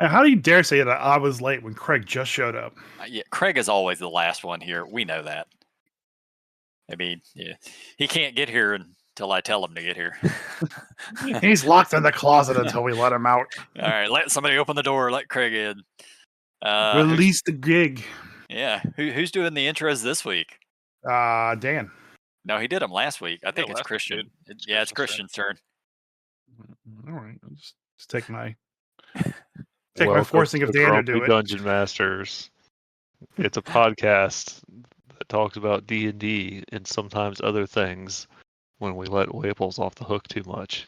And how do you dare say that I was late when Craig just showed up? Yeah, Craig is always the last one here. We know that. I mean, yeah, he can't get here until I tell him to get here. He's locked in the closet until we let him out. All right, let somebody open the door. Let Craig in. Release the gig. Yeah, who's doing the intros this week? Dan. No, he did them last week. I think it's last week, Christian. dude. It's Christian's turn. All right, I'll just take my Welcome forcing to of Dan to do it. Dungeon Masters. It's a podcast that talks about D&D and sometimes other things when we let Waples off the hook too much.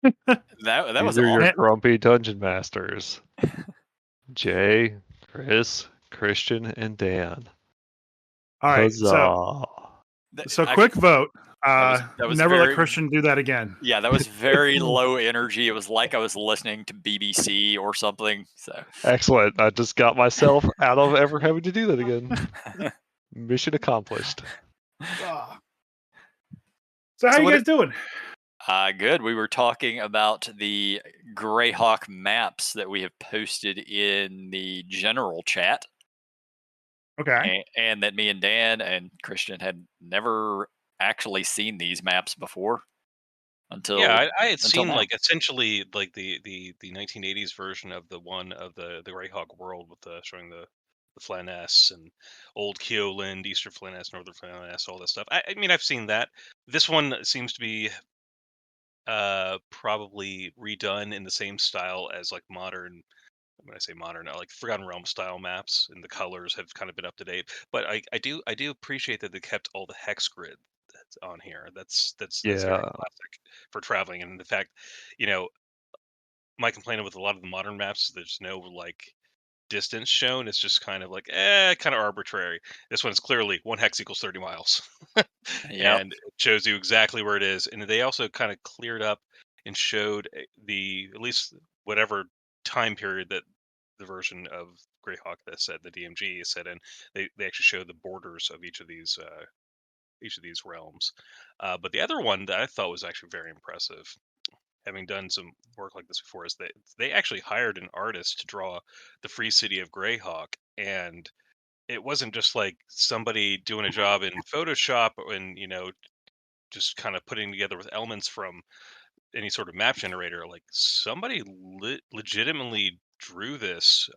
That was These are your awesome. grumpy Dungeon Masters. Jay, Chris, Christian, and Dan. All right, Huzzah. so quick vote. That was never very, let Christian do that again. Yeah, that was very low energy. It was like I was listening to BBC or something. So Excellent. I just got myself out of ever having to do that again. Mission accomplished. So how you guys doing? Good. We were talking about the Greyhawk maps that we have posted in the general chat. Okay. And that me and Dan and Christian had never actually seen these maps before. Until I had seen now. like essentially like the 1980s version of the Greyhawk world with showing the Flaness and Old Keoland, Eastern Flaness, Northern Flaness, all that stuff. I mean, I've seen that. This one seems to be probably redone in the same style as like modern. When I say modern, like Forgotten Realm style maps, and the colors have kind of been up to date. But I do appreciate that they kept all the hex grid that's on here. That's very classic for traveling. And the fact, my complaint with a lot of the modern maps, there's no like distance shown. It's just kind of like kind of arbitrary. This one's clearly 1 hex equals 30 miles, and it shows you exactly where it is. And they also kind of cleared up and showed at least whatever time period that the version of Greyhawk that said the DMG is set in. They actually show the borders of each of these realms. But the other one that I thought was actually very impressive, having done some work like this before, is that they actually hired an artist to draw the free city of Greyhawk, and it wasn't just like somebody doing a job in Photoshop and just kind of putting together with elements from any sort of map generator. Like somebody legitimately drew this,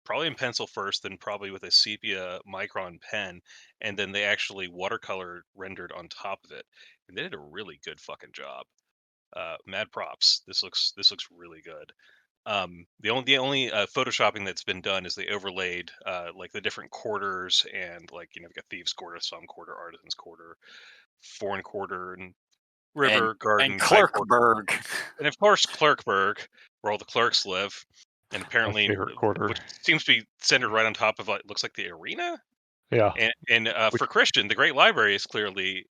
probably in pencil first, then probably with a sepia micron pen, and then they actually watercolor rendered on top of it, and they did a really good fucking job. Mad props. This looks really good. The only photoshopping that's been done is they overlaid like the different quarters, and like you've got Thieves Quarter, Slum Quarter, Artisans Quarter, Foreign Quarter, and River Garden, and Clerkburg, and of course Clerkburg, where all the clerks live, and apparently which seems to be centered right on top of like looks like the arena. Yeah. And for Christian, the Great Library is clearly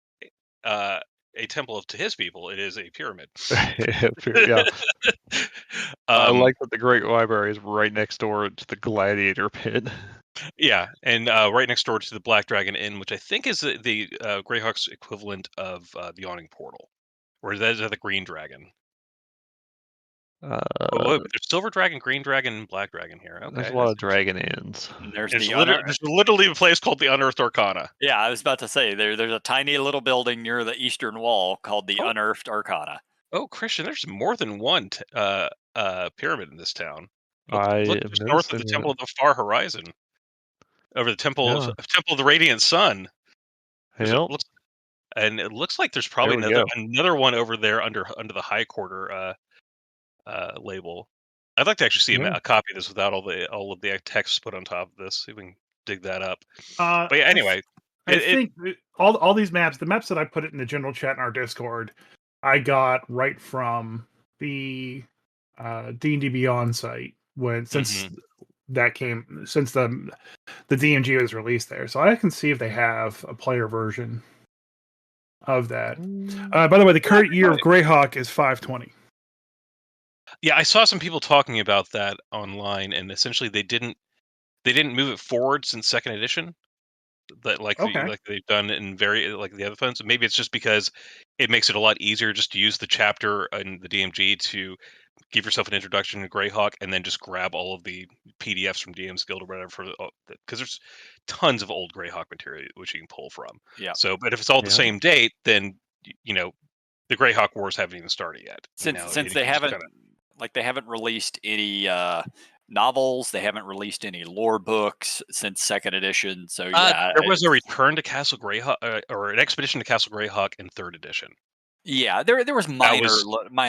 a temple to his people. It is a pyramid. Yeah. I like that the Great Library is right next door to the Gladiator Pit. Yeah, and right next door to the Black Dragon Inn, which I think is the Greyhawk's equivalent of the Yawning Portal, or that is the Green Dragon. There's Silver Dragon, Green Dragon, and Black Dragon here. Okay, there's a lot of dragon inns. There's literally a place called the Unearthed Arcana. Yeah, I was about to say there's a tiny little building near the eastern wall called the Unearthed Arcana. Oh, Christian, there's more than one pyramid in this town. Look just north of the Temple of the Far Horizon, over the Temple of the Radiant Sun. And it looks like there's probably another one over there under the High Quarter label. I'd like to actually see a copy of this without all of the text put on top of this. See if we can dig that up. But yeah, anyway, I think all these maps, the maps that I put it in the general chat in our Discord, I got right from the D&D Beyond site since the DMG was released there. So I can see if they have a player version of that. By the way, the current year of Greyhawk is 520. Yeah, I saw some people talking about that online, and essentially they didn't move it forward since second edition. That like they've done in like the other phones. Maybe it's just because it makes it a lot easier just to use the chapter in the DMG to give yourself an introduction to Greyhawk, and then just grab all of the PDFs from DM's Guild or whatever, because there's tons of old Greyhawk material which you can pull from. Yeah. So, but if it's all the same date, then the Greyhawk Wars haven't even started yet. Since they haven't they haven't released any novels, they haven't released any lore books since second edition. So yeah, there was a return to Castle Greyhawk or an expedition to Castle Greyhawk in third edition. Yeah, there was minor.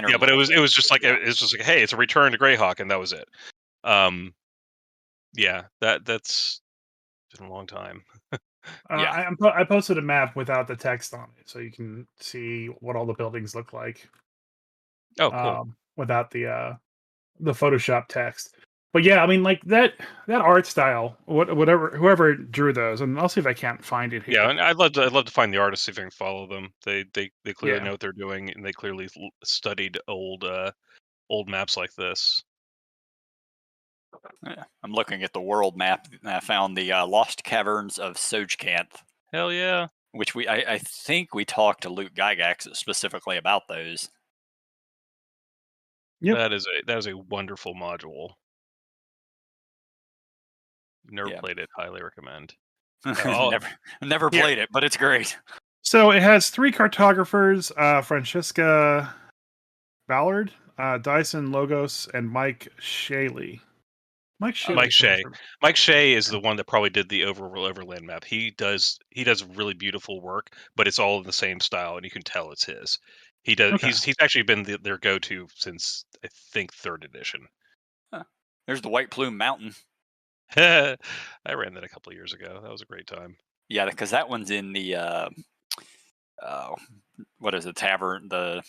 Yeah, but it was just like hey, it's a return to Greyhawk, and that was it. Yeah, that's been a long time. Yeah. I posted a map without the text on it, so you can see what all the buildings look like. Oh, cool. Without the Photoshop text. But yeah, I mean, like that art style, whoever drew those, and I'll see if I can't find it here. Yeah, and I'd love to find the artists, see if I can follow them. They clearly know what they're doing, and they clearly studied old maps like this. Yeah, I'm looking at the world map, and I found the Lost Caverns of Sojcanth. Hell yeah! Which I think we talked to Luke Gygax specifically about those. Yep. That is a wonderful module. Never played it. Highly recommend. never played it, but it's great. So it has 3 cartographers: Francesca Ballard, Dyson Logos, and Mike Shaley. Mike Shea is the one that probably did the overland map. He does really beautiful work, but it's all in the same style, and you can tell it's his. He does. Okay. He's actually been their go-to since I think 3rd edition. Huh. There's the White Plume Mountain. I ran that a couple of years ago. That was a great time. Yeah, because that one's in the what is it, tavern, the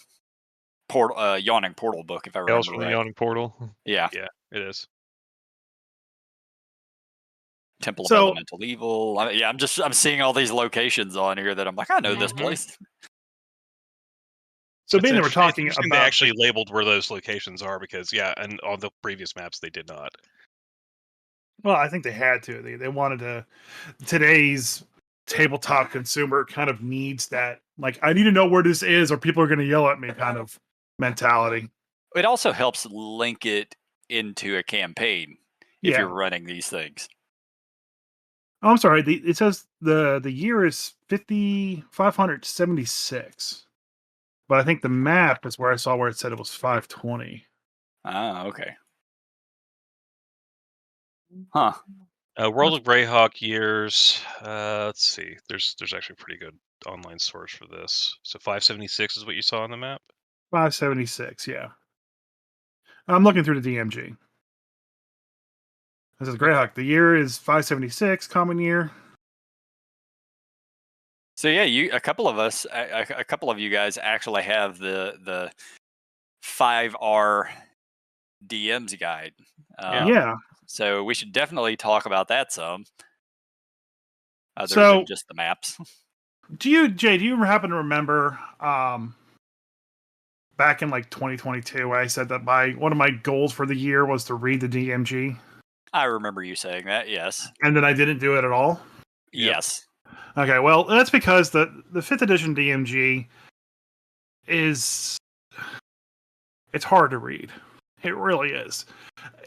Yawning Portal book, if I remember right. The Yawning Portal. Yeah, it is. Temple of Elemental Evil. I'm seeing all these locations on here that I'm like, I know this place. So being that we're talking about, they actually labeled where those locations are, because and on the previous maps they did not. Well, I think they had to. They wanted to. Today's tabletop consumer kind of needs that. Like, I need to know where this is, or people are going to yell at me, kind of mentality. It also helps link it into a campaign if you're running these things. Oh, I'm sorry. It says the year is 576, but I think the map is where I saw where it said it was 520. Ah, okay. Huh. World of Greyhawk years. Let's see. There's actually a pretty good online source for this. So 576 is what you saw on the map? 576, yeah. I'm looking through the DMG. This is Greyhawk. The year is 576, common year. So yeah, a couple of you guys actually have the 5R DM's guide. Yeah. So we should definitely talk about that some. Other than just the maps. Jay, do you happen to remember back in like 2022 I said that one of my goals for the year was to read the DMG? I remember you saying that, yes. And then I didn't do it at all? Yes. Okay, well, that's because the 5th edition DMG it's hard to read. It really is.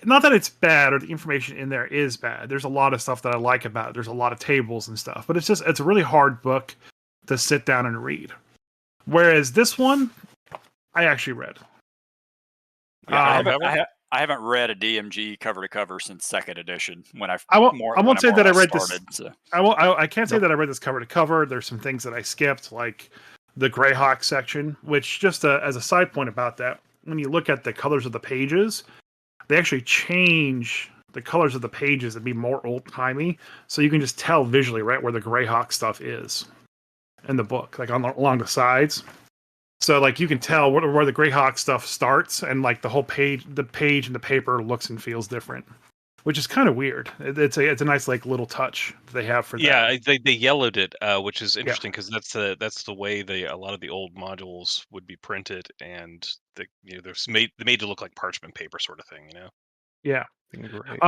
Not that it's bad or the information in there is bad. There's a lot of stuff that I like about it. There's a lot of tables and stuff, but it's a really hard book to sit down and read. Whereas this one, I actually read. Yeah, I haven't read a DMG cover to cover since 2nd edition. I won't say that I read this. I can't say that I read this cover to cover. There's some things that I skipped, like the Greyhawk section, which just as a side point about that, when you look at the colors of the pages, they actually change the colors of the pages to be more old-timey, so you can just tell visually right where the Greyhawk stuff is in the book, like along the sides. So like you can tell where the Greyhawk stuff starts, and like the page and the paper looks and feels different, which is kind of weird. It's a nice like little touch that they have for that. Yeah, they yellowed it, which is interesting because that's the way a lot of the old modules would be printed, and they're made to look like parchment paper sort of thing, Yeah. Great.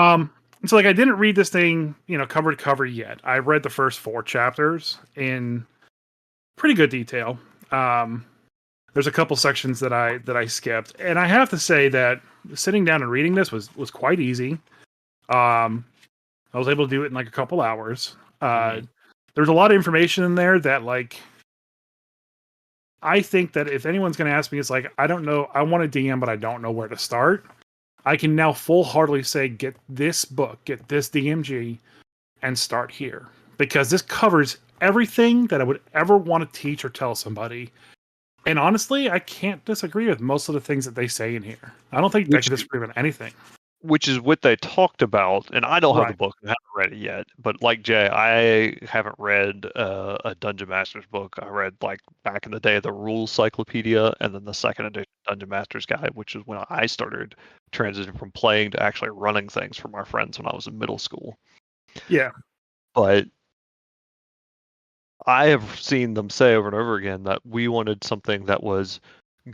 So like I didn't read this thing, cover to cover yet. I read the first 4 chapters in pretty good detail. There's a couple sections that I skipped, and I have to say that sitting down and reading this was quite easy. I was able to do it in like a couple hours. There's a lot of information in there that like I think that if anyone's going to ask me, it's like I don't know. I want a DM, but I don't know where to start. I can now full-heartedly say, get this book, get this DMG, and start here because this covers everything that I would ever want to teach or tell somebody. And honestly, I can't disagree with most of the things that they say in here. I don't think I can disagree with anything. Which is what they talked about, and I don't have the Right. book. I haven't read it yet. But like Jay, I haven't read a Dungeon Master's book. I read like back in the day the Rules Cyclopedia, and then the second edition Dungeon Master's Guide, which is when I started transitioning from playing to actually running things for my friends when I was in middle school. Yeah. But I have seen them say over and over again that we wanted something that was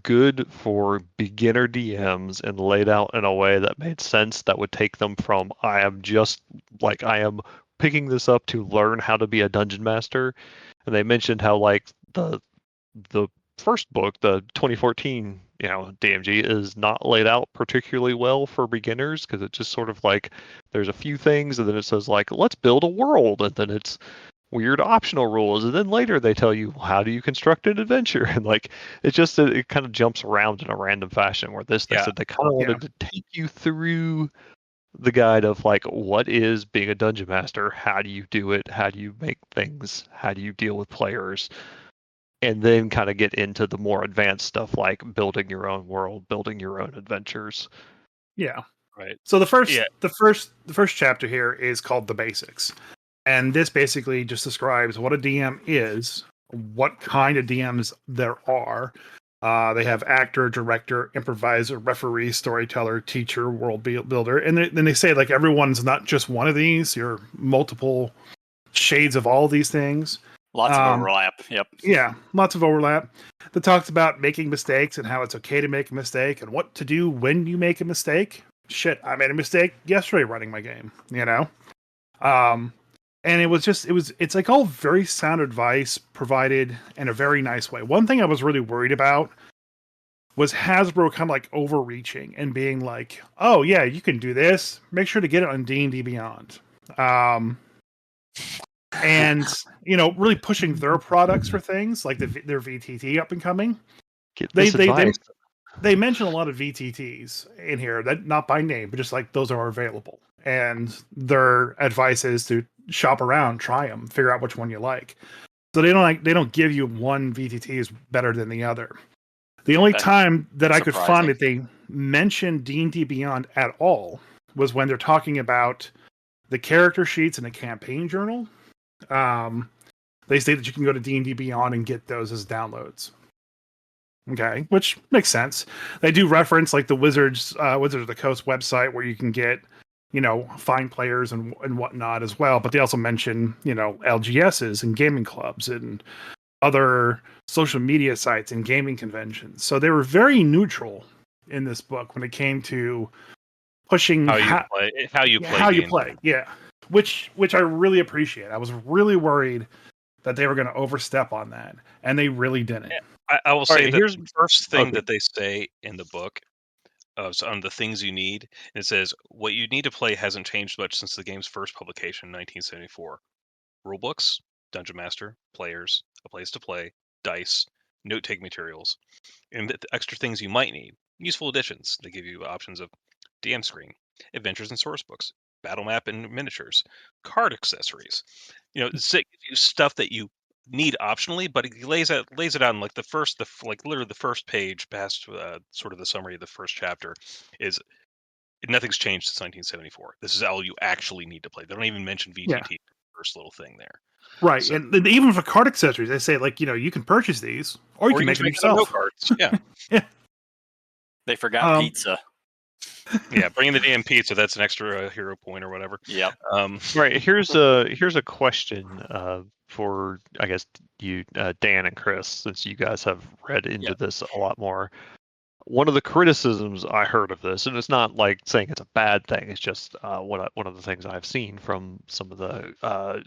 good for beginner DMs and laid out in a way that made sense, that would take them from I am picking this up to learn how to be a dungeon master. And they mentioned how like the first book, the 2014, DMG is not laid out particularly well for beginners because it just sort of like there's a few things and then it says like let's build a world and then it's weird optional rules, and then later they tell you how do you construct an adventure, and like it kind of jumps around in a random fashion. Where they said they kind of wanted to take you through the guide of like what is being a dungeon master, how do you do it, how do you make things, how do you deal with players, and then kind of get into the more advanced stuff like building your own world, building your own adventures. Yeah. Right. So the first chapter here is called The Basics. And this basically just describes what a DM is, what kind of DMs there are. They have actor, director, improviser, referee, storyteller, teacher, world builder. And then they say like everyone's not just one of these. You're multiple shades of all these things. Lots of overlap. Yep. Yeah, lots of overlap. That talks about making mistakes and how it's okay to make a mistake and what to do when you make a mistake. Shit, I made a mistake yesterday running my game, and it's like all very sound advice provided in a very nice way. One thing I was really worried about was Hasbro kind of like overreaching and being like, oh yeah, you can do this. Make sure to get it on D&D Beyond. And, really pushing their products for things like their VTT up and coming. They mention a lot of VTTs in here, that not by name, but just like those are available. And their advice is to shop around, try them, figure out which one you like. So they don't give you one VTT is better than the other. The only time that I could find that they mention D&D Beyond at all was when they're talking about the character sheets in the campaign journal. They say that you can go to D&D Beyond and get those as downloads. Okay, which makes sense. They do reference like the Wizards of the Coast website where you can get, find players and whatnot as well. But they also mention, LGSs and gaming clubs and other social media sites and gaming conventions. So they were very neutral in this book when it came to pushing how you play. Yeah, which I really appreciate. I was really worried that they were going to overstep on that, and they really didn't. I will say that the first thing that they say in the book on the things you need, it says what you need to play hasn't changed much since the game's first publication in 1974. Rulebooks, Dungeon Master, players, a place to play, dice, note-taking materials, and the extra things you might need. Useful additions. They give you options of DM screen, adventures and source books, battle map and miniatures, card accessories. Stuff that you need optionally, but it lays it out in like literally the first page past sort of the summary of the first chapter is nothing's changed since 1974. This is all you actually need to play. They don't even mention VTT, first little thing there. Right, so, and even for card accessories, they say like you can purchase these or you can make them yourself. Cards. Yeah, yeah. They forgot pizza. Yeah, bring in the damn pizza. That's an extra hero point or whatever. Yeah. Right. Here's a question for I guess you, Dan and Chris, since you guys have read into this a lot more. One of the criticisms I heard of this, and it's not like saying it's a bad thing. It's just one of the things I've seen from some of the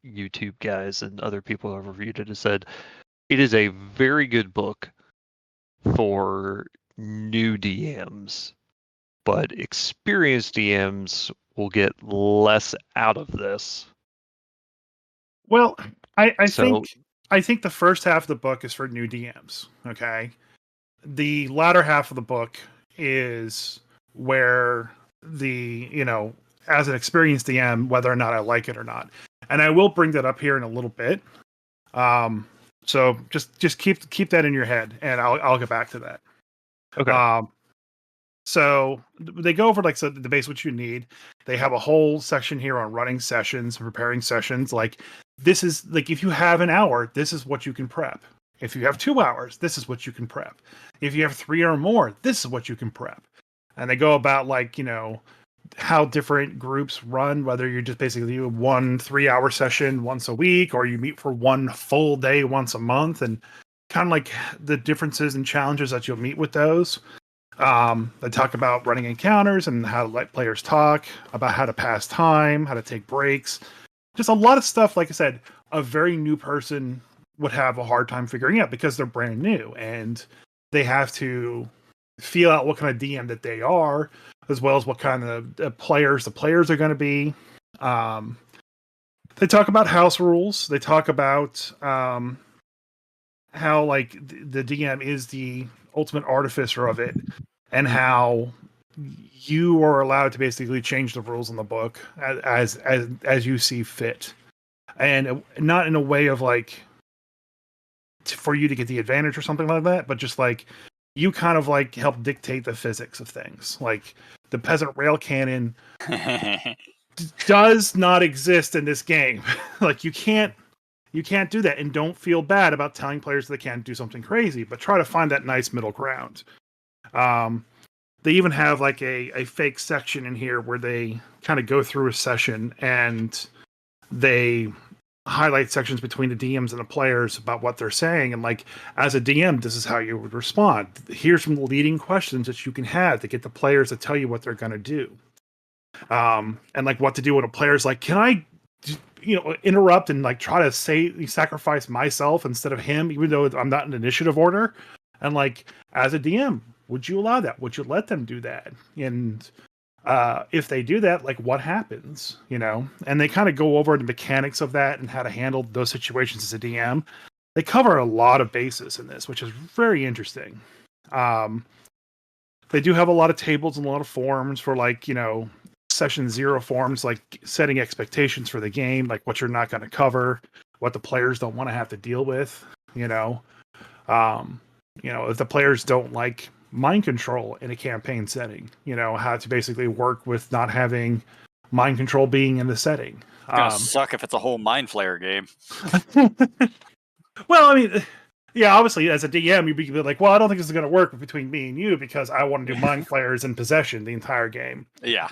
YouTube guys and other people who have reviewed it, has said it is a very good book for new DMs, but experienced DMs will get less out of this. Well, I So think the first half of the book is for new DMs. Okay, the latter half of the book is where as an experienced DM, whether or not I like it or not, and I will bring that up here in a little bit. So just keep that in your head, and I'll get back to that. okay. So they go over like the base what you need. They have a whole section here on running sessions, preparing sessions. Like this is like if you have an hour, this is what you can prep. If you have 2 hours, this is what you can prep. If you have 3 or more, this is what you can prep. And they go about like, how different groups run, whether you're just basically do 1 3-hour session once a week, or you meet for 1 full day once a month, and kind of like the differences and challenges that you'll meet with those. They talk about running encounters and how to let players talk, about how to pass time, how to take breaks. Just a lot of stuff, like I said, a very new person would have a hard time figuring out because they're brand new and they have to feel out what kind of DM that they are, as well as what kind of players the players are going to be. They talk about house rules. They talk about how like the DM is the ultimate artificer of it, and how you are allowed to basically change the rules in the book as you see fit, and not in a way of like for you to get the advantage or something like that, but just like you kind of like help dictate the physics of things. Like the peasant rail cannon does not exist in this game. Like you can't do that, and don't feel bad about telling players they can't do something crazy, but try to find that nice middle ground. They even have like a fake section in here where they kind of go through a session and they highlight sections between the DMs and the players about what they're saying. And like, as a DM, this is how you would respond. Here's some leading questions that you can have to get the players to tell you what they're going to do. And like what to do when a player's like, can I interrupt and like try to sacrifice myself instead of him, even though I'm not in initiative order. And like, as a DM, would you allow that? Would you let them do that? And if they do that, like what happens, and they kind of go over the mechanics of that and how to handle those situations as a DM. They cover a lot of bases in this, which is very interesting. They do have a lot of tables and a lot of forms for like, session 0 forms, like setting expectations for the game, like what you're not going to cover, what the players don't want to have to deal with, if the players don't like mind control in a campaign setting, how to basically work with not having mind control being in the setting. It's gonna suck if it's a whole mind flayer game. Well, I mean, yeah, obviously as a DM, you'd be like, well, I don't think this is going to work between me and you because I want to do mind flayers in possession the entire game. Yeah.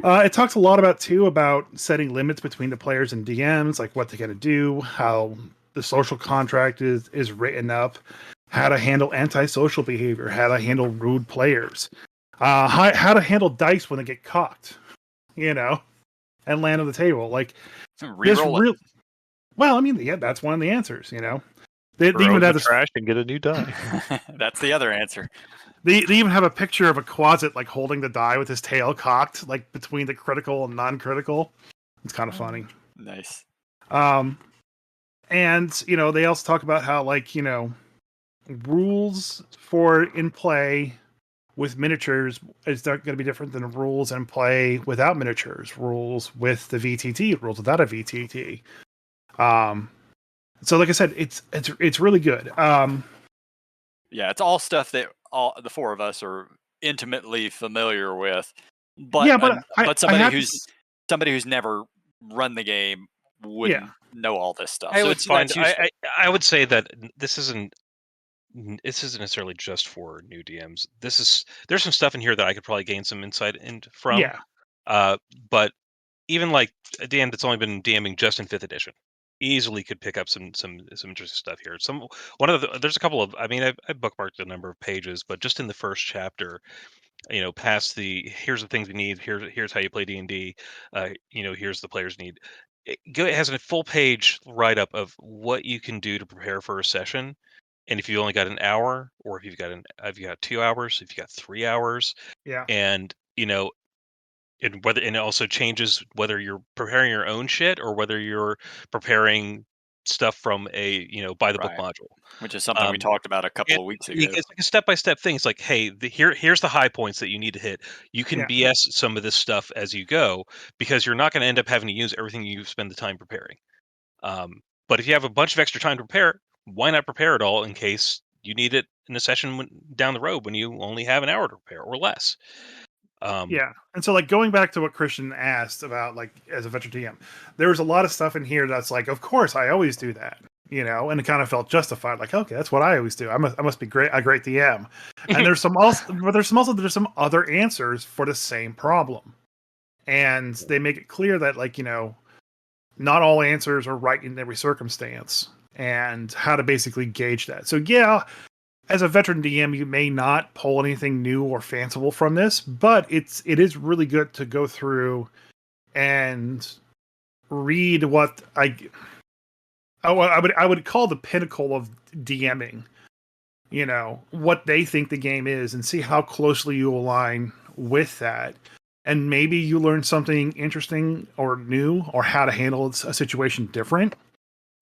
It talks a lot about setting limits between the players and DMs, like what they're going to do, how the social contract is written up, how to handle antisocial behavior, how to handle rude players, how to handle dice when they get cocked, and land on the table. Like, well, I mean, yeah, that's one of the answers. They even have this trash and get a new die. That's the other answer. They even have a picture of a Quasit like holding the die with his tail cocked, like between the critical and non-critical. It's kind of funny. Nice. And they also talk about how like rules for in play with miniatures is going to be different than rules in play without miniatures. Rules with the VTT, rules without a VTT. So like I said, it's really good. Yeah, it's all stuff that all the 4 of us are intimately familiar with. But yeah, but somebody who's never run the game wouldn't know all this stuff. I would say that this isn't necessarily just for new DMs. There's some stuff in here that I could probably gain some insight from. Yeah. But even like a DM that's only been DMing just in 5th edition, easily could pick up some interesting stuff here. There's a couple of, I mean, I've bookmarked a number of pages, but just in the first chapter, past here's the things we need, here's how you play D&D, here's the players need. It has a full page write up of what you can do to prepare for a session and if you only got an hour, or if you've got 2 hours, if you got 3 hours, Yeah. and and it also changes whether you're preparing your own shit or whether you're preparing stuff from a by the book Right. module. Which is something we talked about a couple of weeks ago. It's like a step-by-step thing. It's like, hey, here's the high points that you need to hit. You can Yeah. BS some of this stuff as you go, because you're not going to end up having to use everything you spend the time preparing. But if you have a bunch of extra time to prepare, why not prepare it all in case you need it in a session down the road when you only have an hour to prepare or less. Yeah. And so like going back to what Christian asked about like as a veteran DM, there was a lot of stuff in here that's like, of course I always do that, and it kind of felt justified. Like, okay, that's what I always do. I must be a great DM. And there's some some other answers for the same problem. And they make it clear that like, not all answers are right in every circumstance and how to basically gauge that. So yeah, as a veteran DM, you may not pull anything new or fanciful from this, but it is really good to go through and read what I would call the pinnacle of DMing. What they think the game is, and see how closely you align with that. And maybe you learn something interesting or new, or how to handle a situation different.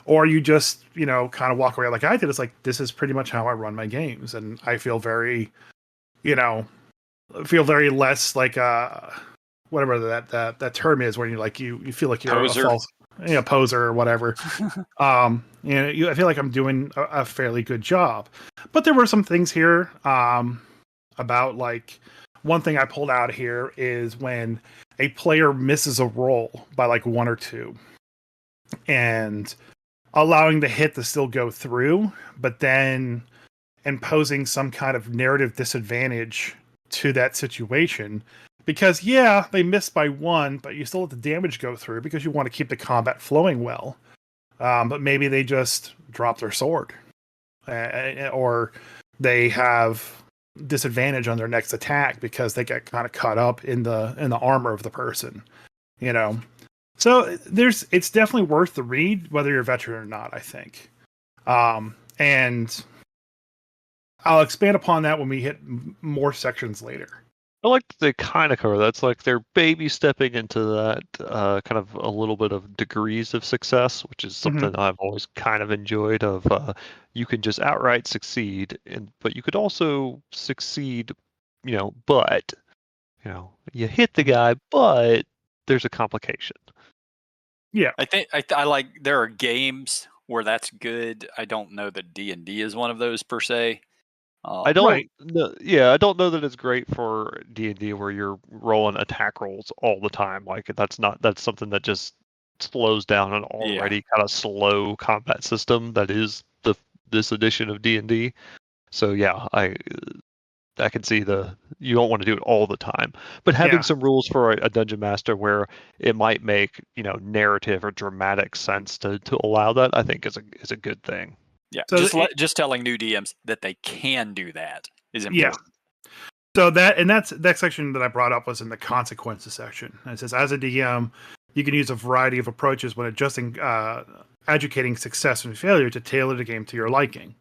Or you just, kind of walk away like I did. It's like, this is pretty much how I run my games. And I feel very, less like, whatever that term is, when you like, you feel like you're Poser. a false, poser or whatever. I feel like I'm doing a fairly good job. But there were some things here, about like, one thing I pulled out here is when a player misses a roll by like 1 or 2. And allowing the hit to still go through, but then imposing some kind of narrative disadvantage to that situation. Because, yeah, they missed by 1, but you still let the damage go through because you want to keep the combat flowing well. But maybe they just drop their sword. Or they have disadvantage on their next attack because they get kind of caught up in the armor of the person. So it's definitely worth the read, whether you're a veteran or not, I think. And I'll expand upon that when we hit more sections later. I like that they kind of cover that's like they're baby stepping into that kind of a little bit of degrees of success, which is something I've always kind of enjoyed. You can just outright succeed, but you could also succeed, but you hit the guy, but there's a complication. Yeah, I think I like there are games where that's good. I don't know that D&D is one of those per se. I don't right. know. Yeah, I don't know that it's great for D&D where you're rolling attack rolls all the time. Like that's something that just slows down an already kind of slow combat system that is this edition of D&D. So yeah, I can see you don't want to do it all the time, but having Yeah. some rules for a dungeon master where it might make narrative or dramatic sense to allow that, I think is a good thing. Yeah, So just telling new DMs that they can do that is yeah. important. So that section that I brought up was in the consequences section. And it says, as a DM, you can use a variety of approaches when adjusting, educating success and failure to tailor the game to your liking.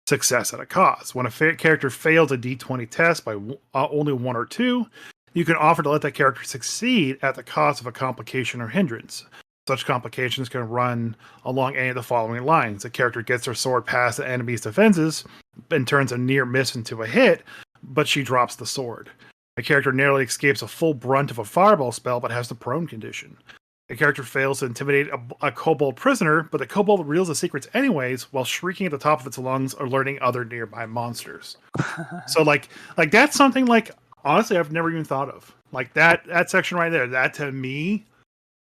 Success at a cost. When a character fails a D20 test by only 1 or 2, you can offer to let that character succeed at the cost of a complication or hindrance. Such complications can run along any of the following lines. A character gets their sword past the enemy's defenses and turns a near miss into a hit, but she drops the sword. A character narrowly escapes a full brunt of a fireball spell but has the prone condition. A character fails to intimidate a kobold prisoner, but the kobold reveals the secrets anyways while shrieking at the top of its lungs, alerting other nearby monsters. So like that's something like honestly I've never even thought of. Like that section right there, that to me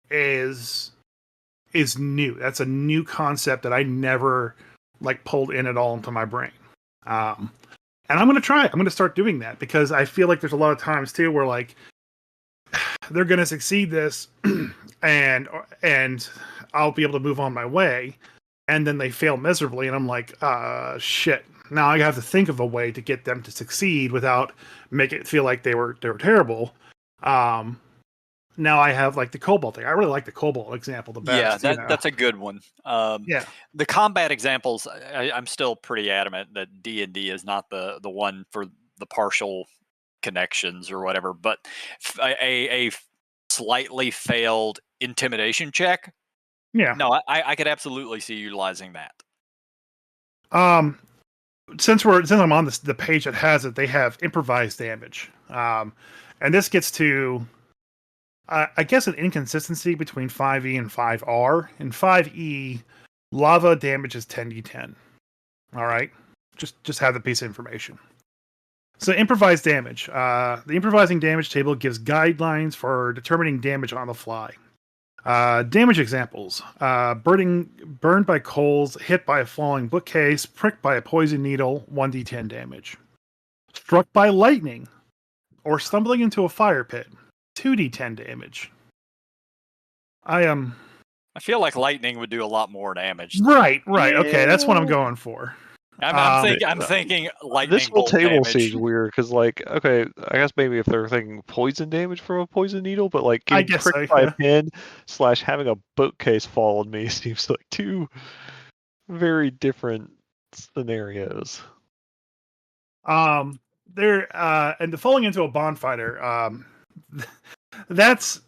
is new. That's a new concept that I never like pulled in at all into my brain. And I'm going to try it. I'm going to start doing that because I feel like there's a lot of times too where like they're going to succeed this and I'll be able to move on my way, and then they fail miserably and I'm like, shit. Now I have to think of a way to get them to succeed without make it feel like they were terrible. now I have like the Cobalt thing. I really like the Cobalt example the best. Yeah, that's a good one. Yeah. The combat examples, I'm still pretty adamant that D&D is not the one for the partial connections or whatever, but a slightly failed intimidation check. Yeah. No, I could absolutely see utilizing that. Since I'm on the page that has it, they have improvised damage. And this gets to I guess an inconsistency between 5e and 5r. In 5e, lava damage is 10d10. All right, just have the piece of information. So improvised damage. The improvising damage table gives guidelines for determining damage on the fly. Damage examples: burned by coals, hit by a falling bookcase, pricked by a poison needle, 1d10 damage. Struck by lightning, or stumbling into a fire pit, 2d10 damage. I feel like lightning would do a lot more damage. Right. Okay, that's what I'm going for. I'm thinking lightning. This whole bolt table damage. seems weird because, like, okay, I guess maybe if they're thinking poison damage from a poison needle, but like I getting guess pricked so, by yeah. a pin / having a bookcase fall on me seems like two very different scenarios. And the falling into a bonfire. That's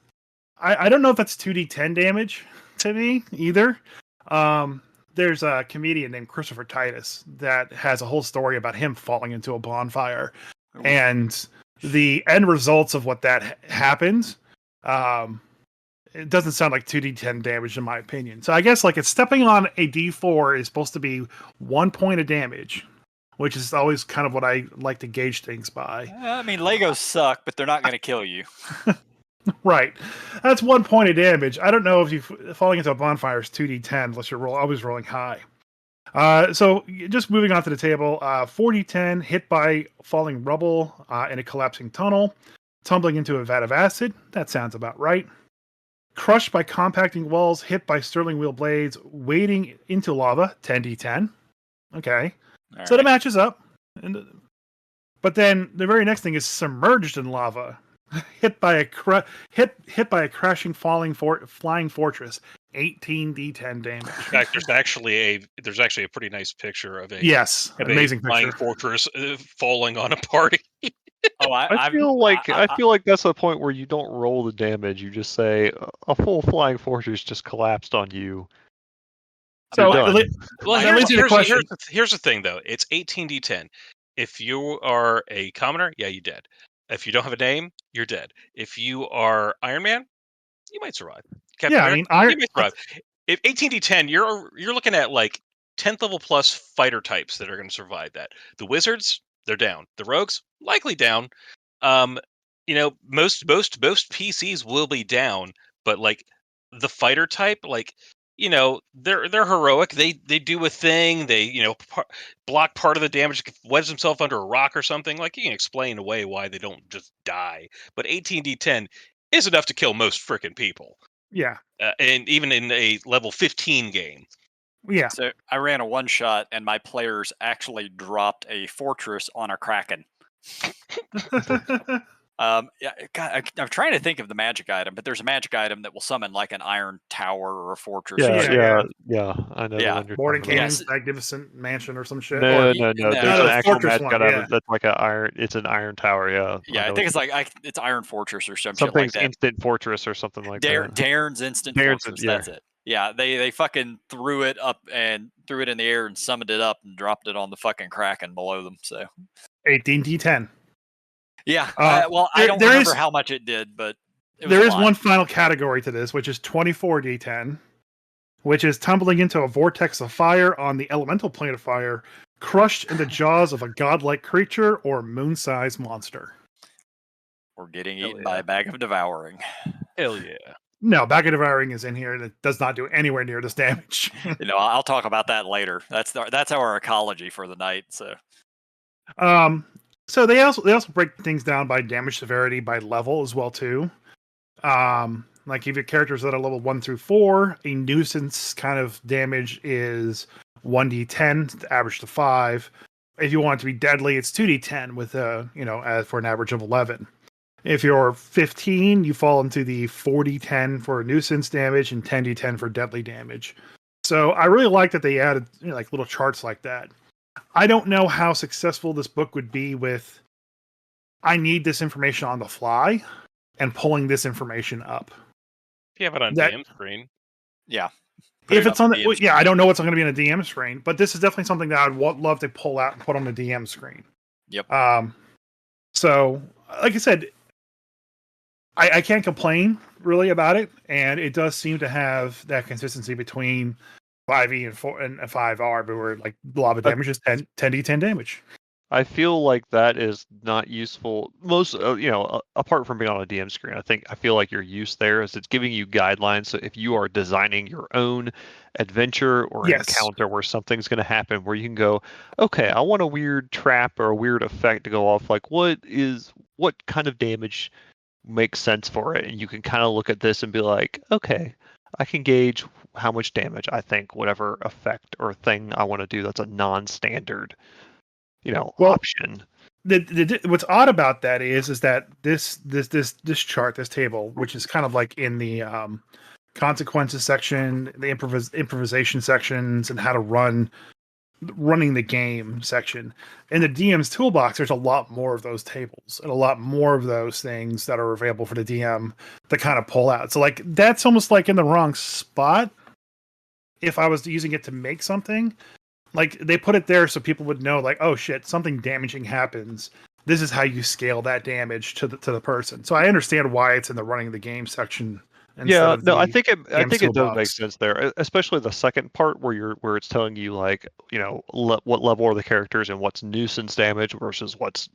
I don't know if that's 2d10 damage to me either. There's a comedian named Christopher Titus that has a whole story about him falling into a bonfire, and the end results of what that happened. It doesn't sound like 2d10 damage in my opinion. So I guess like it's stepping on a d4 is supposed to be 1 point of damage, which is always kind of what I like to gauge things by. I mean, Legos suck, but they're not going to kill you. Right. That's 1 point of damage. I don't know if you falling into a bonfire is 2d10 unless you're always rolling high. So just moving on to the table, 4d10 hit by falling rubble in a collapsing tunnel, tumbling into a vat of acid. That sounds about right. Crushed by compacting walls, hit by sterling wheel blades, wading into lava, 10d10. Okay. All So right. that matches up. But then the very next thing is submerged in lava. Hit by a crashing flying fortress, 18d10 damage. In fact, there's actually a pretty nice picture of a amazing flying picture. fortress falling on a party. Oh, I feel like that's the point where you don't roll the damage. You just say a full flying fortress just collapsed on you. So You're done. Well, here's the thing though. It's 18d10. If you are a commoner, yeah, you're dead. If you don't have a name, you're dead. If you are Iron Man, you might survive. Captain America, you might survive. If 18d10, you're looking at like 10th level plus fighter types that are going to survive that. The wizards, they're down. The rogues, likely down. Most PCs will be down, but like the fighter type, like they're heroic. They do a thing. They block part of the damage, wedge themselves under a rock or something. Like you can explain away why they don't just die. But 18d10 is enough to kill most freaking people. Yeah. And even in a level 15 game. Yeah. So I ran a one shot, and my players actually dropped a fortress on a kraken. Yeah, God, I'm trying to think of the magic item, but there's a magic item that will summon like an iron tower or a fortress. Yeah, or something. I know the one you're Morning talking about. King's Magnificent Mansion or some shit. No. No, There's the an actual fortress magic one, item yeah. that's like it's an iron tower. Yeah. Yeah, I think it's like it's Iron Fortress or some shit like something's that. instant fortress or something like that. Darren's instant fortress. That's it. Yeah, they fucking threw it up and threw it in the air and summoned it up and dropped it on the fucking kraken below them. So 18d10. Yeah. I don't remember how much it did, but there is one final category to this, which is 24d10, which is tumbling into a vortex of fire on the elemental plane of fire, crushed in the jaws of a godlike creature or moon-sized monster. Or getting eaten by a Bad of Devouring. Hell yeah. No, Bad of Devouring is in here and it does not do anywhere near this damage. I'll talk about that later. That's our ecology for the night. So they also break things down by damage severity by level as well too. Like if your characters that are level 1 through 4, a nuisance kind of damage is 1d10, average to 5. If you want it to be deadly, it's 2d10 with as for an average of 11. If you're 15, you fall into the 40-10 for nuisance damage and 10d10 for deadly damage. So I really like that they added like little charts like that. I don't know how successful this book would be with I need this information on the fly and pulling this information up. If you have it on That DM screen. Yeah. Put if it it's on the DM yeah, I screen. don't know what's going to be on a DM screen, but this is definitely something that I'd love to pull out and put on the DM screen. Yep. So like I said, I can't complain really about it, and it does seem to have that consistency between 5e and 4 and 5R, but where like a lot of damage is 10d10 damage. I feel like that is not useful. Most, apart from being on a DM screen, I feel like your use there is it's giving you guidelines. So if you are designing your own adventure or Yes. encounter where something's going to happen, where you can go, okay, I want a weird trap or a weird effect to go off. Like, what kind of damage makes sense for it? And you can kind of look at this and be like, okay, I can gauge how much damage I think whatever effect or thing I want to do that's a non-standard option. What's odd about that is that this chart, this table, which is kind of like in the consequences section, the improvisation sections, and how to running the game section. In the DM's toolbox, there's a lot more of those tables and a lot more of those things that are available for the DM to kind of pull out. So like that's almost like in the wrong spot. If I was using it to make something, like they put it there so people would know, like, oh shit, something damaging happens. This is how you scale that damage to the person. So I understand why it's in the running the game section. Yeah, no, I the think it does make toolbox. sense there, especially the second part where it's telling you like what level are the characters and what's nuisance damage versus what's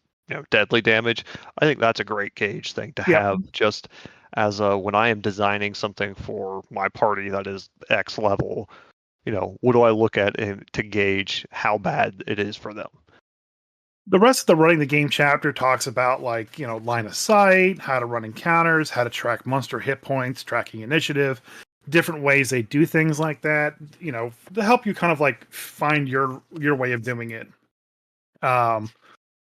deadly damage. I think that's a great gauge thing to Yep. have just as when I am designing something for my party that is X level. What do I look at to gauge how bad it is for them? The rest of the running the game chapter talks about like, line of sight, how to run encounters, how to track monster hit points, tracking initiative, different ways they do things like that, to help you kind of like find your way of doing it. Dan,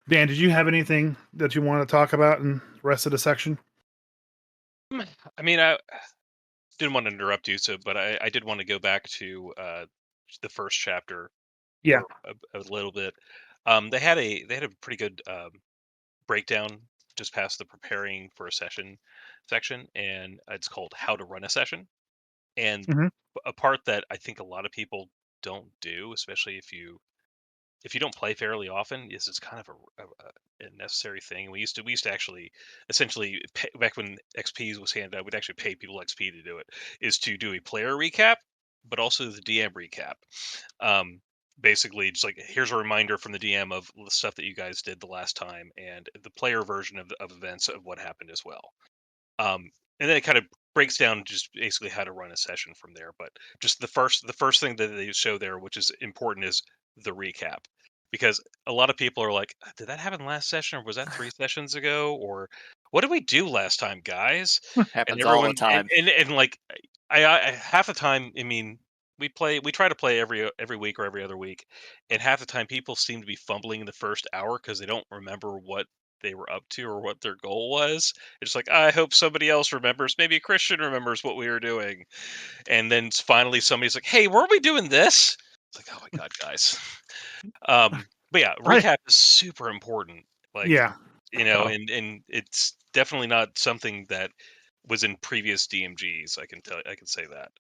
did you have anything that you want to talk about in the rest of the section? I mean, I didn't want to interrupt you, but I did want to go back to the first chapter. Yeah. For a little bit. They had a pretty good breakdown just past the preparing for a session section, and it's called How to Run a Session. And Mhm. a part that I think a lot of people don't do, especially if you don't play fairly often, is it's kind of a necessary thing. We used to actually essentially back when XP was handed out, we'd actually pay people XP to do it. Is to do a player recap, but also the DM recap. Um, Basically, just like here's a reminder from the DM of the stuff that you guys did the last time, and the player version of events of what happened as well. And then it kind of breaks down just basically how to run a session from there. But just the first thing that they show there, which is important, is the recap, because a lot of people are like, "Did that happen last session, or was that 3 sessions ago, or what did we do last time, guys?" And Happens all the everyone time. and like I half the time, I mean, we try to play every week or every other week, and half the time people seem to be fumbling in the first hour because they don't remember what they were up to or what their goal was. It's like, I hope somebody else remembers. Maybe Christian remembers what we were doing. And then finally somebody's like, hey, were we doing this? It's like, oh my God, guys. But yeah, recap is super important. Like, Yeah. and it's definitely not something that was in previous DMGs. I can say that.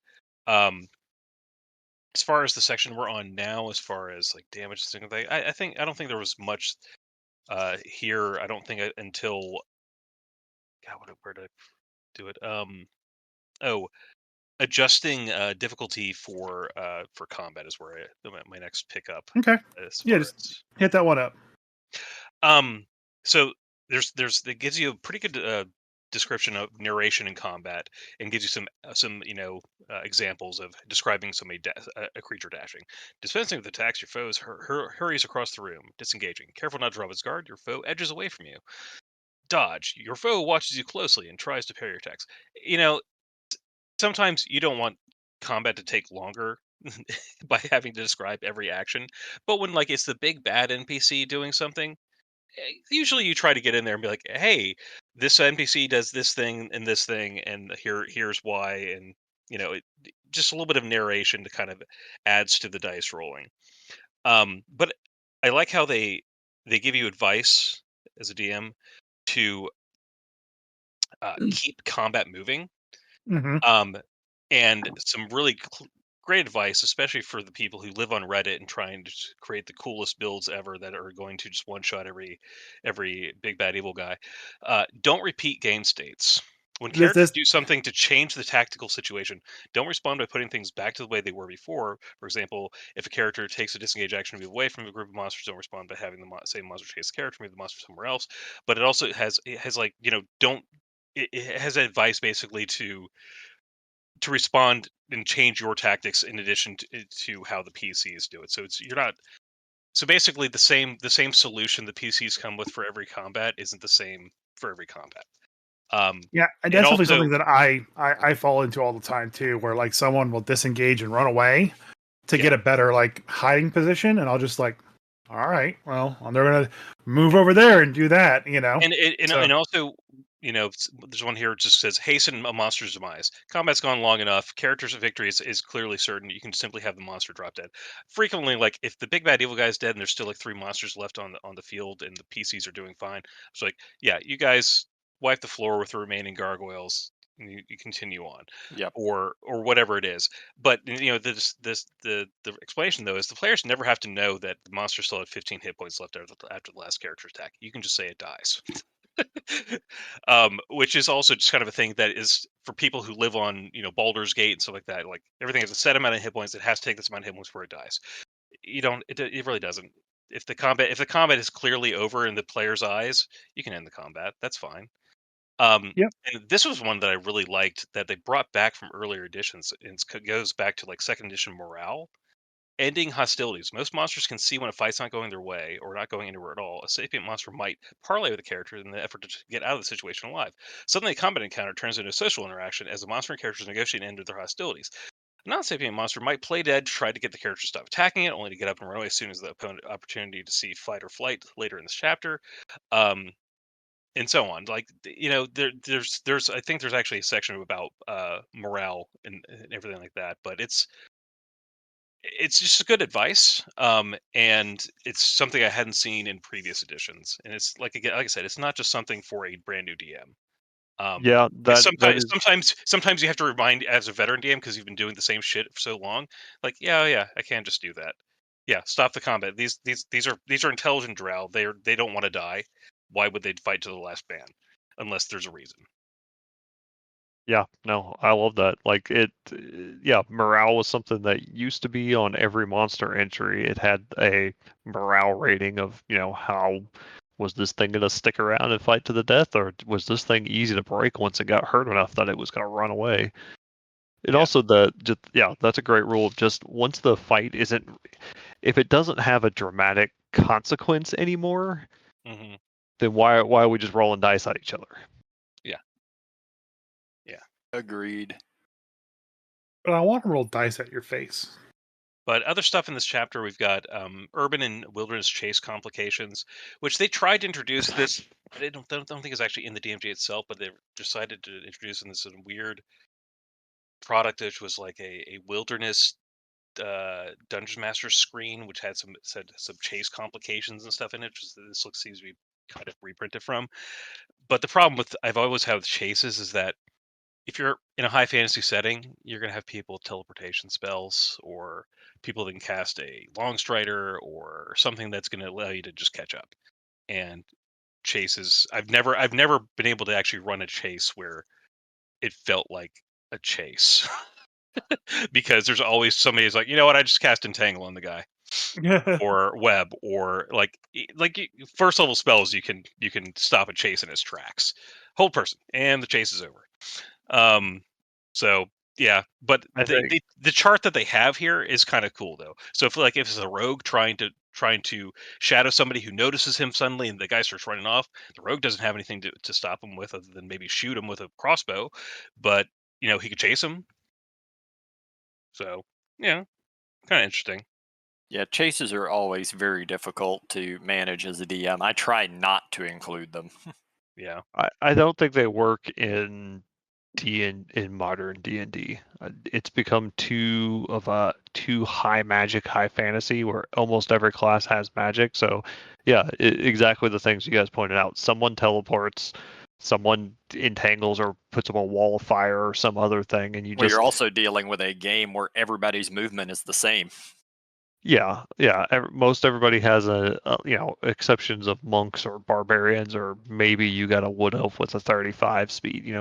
As far as the section we're on now, as far as like damage and things like that, I don't think there was much here. I don't think until God, where did I do it? Oh, adjusting difficulty for combat is where my next pickup. Okay. As Yeah, far just as hit that one up. so there's it gives you a pretty good description of narration in combat, and gives you some examples of describing a creature dashing. Dispensing with attacks, your foes hurries across the room, disengaging. Careful not to drop his guard. Your foe edges away from you. Dodge. Your foe watches you closely and tries to parry your attacks. You know, sometimes you don't want combat to take longer by having to describe every action, but when like it's the big bad NPC doing something, usually you try to get in there and be like, hey, this NPC does this thing, and here's why, and just a little bit of narration to kind of adds to the dice rolling. But I like how they give you advice as a DM to keep combat moving. Hmm. Um, and some really great advice, especially for the people who live on Reddit and trying to create the coolest builds ever that are going to just one shot every big bad evil guy. Don't repeat game states. When This characters this do something to change the tactical situation, don't respond by putting things back to the way they were before. For example, if a character takes a disengage action to move away from a group of monsters, don't respond by having the same monster chase the character, move the monster somewhere else. But it has like don't it has advice basically to respond and change your tactics in addition to how the PCs do it. So you're not so basically the same solution the PCs come with for every combat isn't the same for every combat. Yeah, and And that's definitely also something that I fall into all the time too, where like someone will disengage and run away to yeah, get a better like hiding position, and I'll just like, all right, well, they're gonna move over there and do that, you know. So and also there's one here that just says hasten a monster's demise. Combat's gone long enough. Character's victory is clearly certain. You can simply have the monster drop dead. Frequently, like if the big bad evil guy's dead and there's still like 3 monsters left on the field and the PCs are doing fine, it's like, yeah, you guys wipe the floor with the remaining gargoyles and you continue on, Yep. or whatever it is. But the explanation though is the players never have to know that the monster still had 15 hit points left after the last character attack. You can just say it dies. Which is also just kind of a thing that is for people who live on Baldur's Gate and stuff like that. Like everything has a set amount of hit points. It has to take this amount of hit points before it dies. You don't. It really doesn't. If the combat is clearly over in the player's eyes, you can end the combat. That's fine. yep. And this was one that I really liked that they brought back from earlier editions. And it goes back to like second edition morale. Ending hostilities. Most monsters can see when a fight's not going their way or not going anywhere at all. A sapient monster might parlay with the character in the effort to get out of the situation alive. Suddenly, a combat encounter turns into a social interaction as the monster and characters negotiate and end their hostilities. A non-sapient monster might play dead to try to get the character to stop attacking it, only to get up and run away as soon as the opponent opportunity to see fight or flight later in this chapter. Um, and so on. Like there's I think there's actually a section about morale and everything like that. But it's just good advice, and it's something I hadn't seen in previous editions. And it's like again, like I said, it's not just something for a brand new DM. Yeah, 'Cause that sometimes, is. sometimes you have to remind as a veteran DM because you've been doing the same shit for so long. Like, yeah, I can't just do that. Yeah, stop the combat. These are intelligent drow. They don't want to die. Why would they fight to the last man unless there's a reason? Yeah, no, I love that. Like yeah, morale was something that used to be on every monster entry. It had a morale rating of, how was this thing going to stick around and fight to the death, or was this thing easy to break once it got hurt enough that it was going to run away? It Yeah. also yeah, that's a great rule. Just once the fight isn't, if it doesn't have a dramatic consequence anymore, Hmm. then why are we just rolling dice at each other? Yeah. Yeah. Agreed. But I want to roll dice at your face. But other stuff in this chapter, we've got urban and wilderness chase complications, which they tried to introduce this. I don't think it's actually in the DMG itself, but they decided to introduce in this weird product, which was like a wilderness dungeon master screen, which had some chase complications and stuff in it. This looks seems to be kind of reprinted from. But the problem with I've always had with chases is that if you're in a high fantasy setting, you're going to have people with teleportation spells or people that can cast a long strider or something that's going to allow you to just catch up. And chases, I've never been able to actually run a chase where it felt like a chase because there's always somebody who's like, you know what, I just cast entangle on the guy or web or first level spells you can stop a chase in its tracks, hold person, and the chase is over. So yeah, but I think. the chart that they have here is kind of cool though. So if it's a rogue trying to shadow somebody who notices him suddenly and the guy starts running off, the rogue doesn't have anything to stop him with other than maybe shoot him with a crossbow, but he could chase him. So yeah, kind of interesting. Yeah, chases are always very difficult to manage as a DM. I try not to include them. Yeah. I don't think they work in in modern D&D. It's become too high magic, high fantasy, where almost every class has magic. So, yeah, exactly the things you guys pointed out. Someone teleports, someone entangles or puts up a wall of fire or some other thing, and you Well, just you're also dealing with a game where everybody's movement is the same. yeah. Most everybody has exceptions of monks or barbarians, or maybe you got a wood elf with a 35 speed.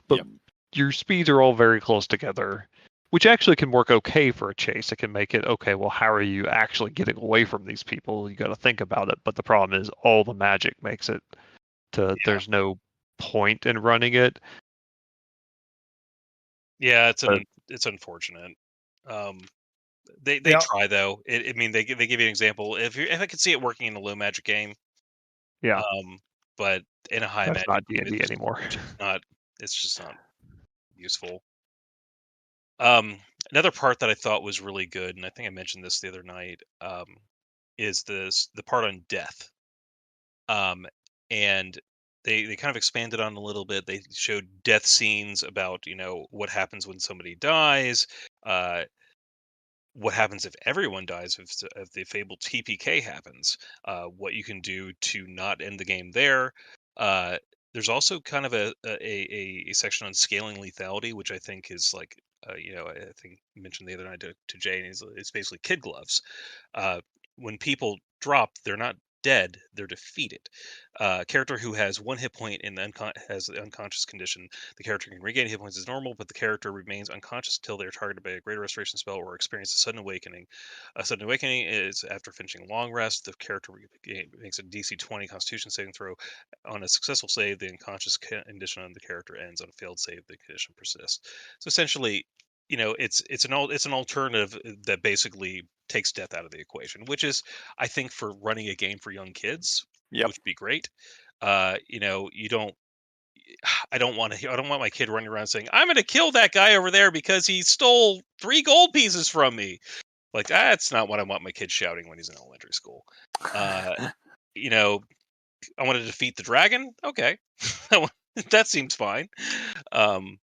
But Yep. your speeds are all very close together, which actually can work okay for a chase. It can make it okay. Well, how are you actually getting away from these people? You got to think about it. But the problem is, all the magic makes it to there's no point in running it. Yeah, But it's unfortunate. They Yeah. try though. I mean, they give you an example. If I could see it working in a low magic game, yeah, but in a high that's magic not game, D&D anymore. it's just not useful. Another part that I thought was really good, and I think I mentioned this the other night, is the part on death. And they kind of expanded on it a little bit. They showed death scenes about what happens when somebody dies, uh, what happens if everyone dies, if the fabled TPK happens, what you can do to not end the game there. Uh, there's also kind of a section on scaling lethality, which I think is like, I think I mentioned the other night to Jay, and it's basically kid gloves. When people drop, they're not dead; they're defeated. A character who has one hit point in has the unconscious condition, the character can regain hit points as normal, but the character remains unconscious until they are targeted by a greater restoration spell or experience a sudden awakening. A sudden awakening is after finishing a long rest. The character makes a DC 20 Constitution saving throw. On a successful save, the unconscious condition on the character ends. On a failed save, the condition persists. So essentially, it's an alternative that basically takes death out of the equation, which is, I think, for running a game for young kids, Yep. which would be great. You don't. I don't want to. I don't want my kid running around saying, "I'm going to kill that guy over there because he stole 3 gold pieces from me." Like, that's not what I want my kid shouting when he's in elementary school. Uh, you know, I want to defeat the dragon. Okay, that seems fine. Um,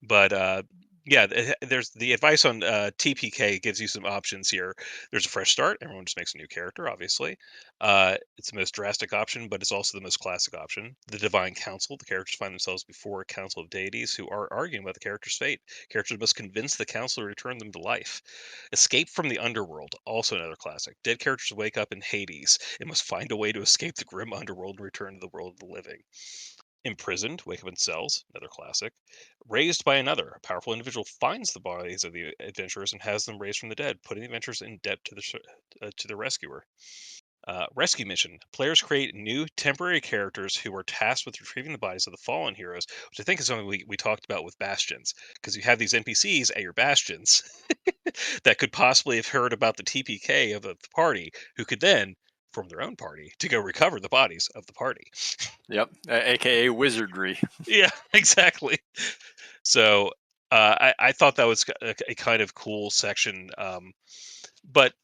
but yeah, there's the advice on TPK gives you some options here. There's a fresh start. Everyone just makes a new character, obviously. It's the most drastic option, but it's also the most classic option. The Divine Council. The characters find themselves before a council of deities who are arguing about the character's fate. Characters must convince the council to return them to life. Escape from the underworld. Also another classic. Dead characters wake up in Hades and must find a way to escape the grim underworld and return to the world of the living. Imprisoned, wake up in cells, another classic. Raised by another, a powerful individual finds the bodies of the adventurers and has them raised from the dead, putting the adventurers in debt to the rescuer. Rescue mission. Players create new temporary characters who are tasked with retrieving the bodies of the fallen heroes, which I think is something we talked about with Bastions, because you have these NPCs at your Bastions that could possibly have heard about the TPK of the party, who could then form their own party to go recover the bodies of the party. Yep. AKA wizardry. Yeah, exactly. So I thought that was a kind of cool section. But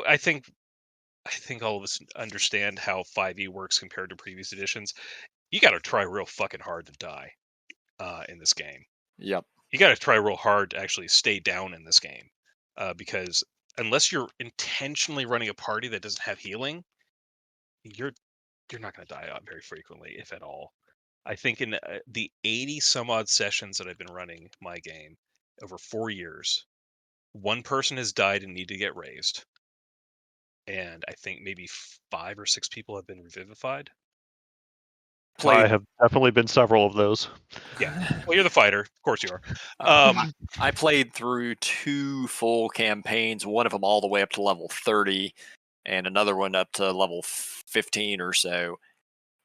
I think all of us understand how 5e works compared to previous editions. You got to try real fucking hard to die in this game. Yep. You got to try real hard to actually stay down in this game, because unless you're intentionally running a party that doesn't have healing, you're not going to die out very frequently, if at all. I think in the 80 some odd sessions that I've been running my game over 4 years, one person has died and need to get raised. And I think maybe 5 or 6 people have been revivified. I have definitely been several of those. Yeah. Well, you're the fighter. Of course you are. I played through 2 full campaigns, one of them all the way up to level 30 and another one up to level 15 or so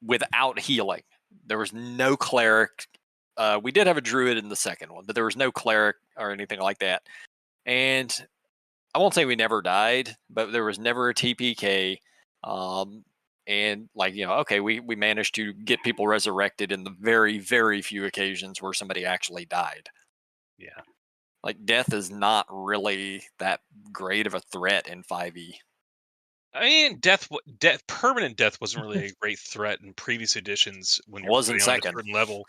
without healing. There was no cleric. We did have a druid in the second one, but there was no cleric or anything like that. And I won't say we never died, but there was never a TPK. And okay, we managed to get people resurrected in the very, very few occasions where somebody actually died. Yeah. Like, death is not really that great of a threat in 5e. I mean, permanent death wasn't really a great threat in previous editions when you're Wasn't beyond a second. certain level.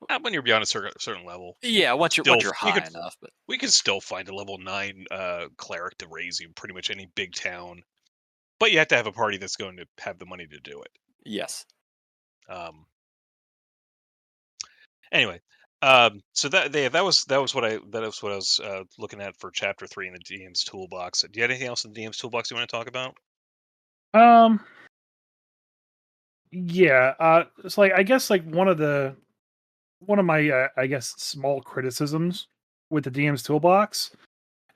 Not when you're beyond a certain level. Yeah, once you're You high could enough, but we can still find a level 9 cleric to raise you in pretty much any big town. But you have to have a party that's going to have the money to do it. yes. Anyway, so that was what I was looking at for chapter 3 in the DM's toolbox. Do you have anything else in the DM's toolbox you want to talk about? Yeah. It's like I guess like one of my I guess small criticisms with the DM's toolbox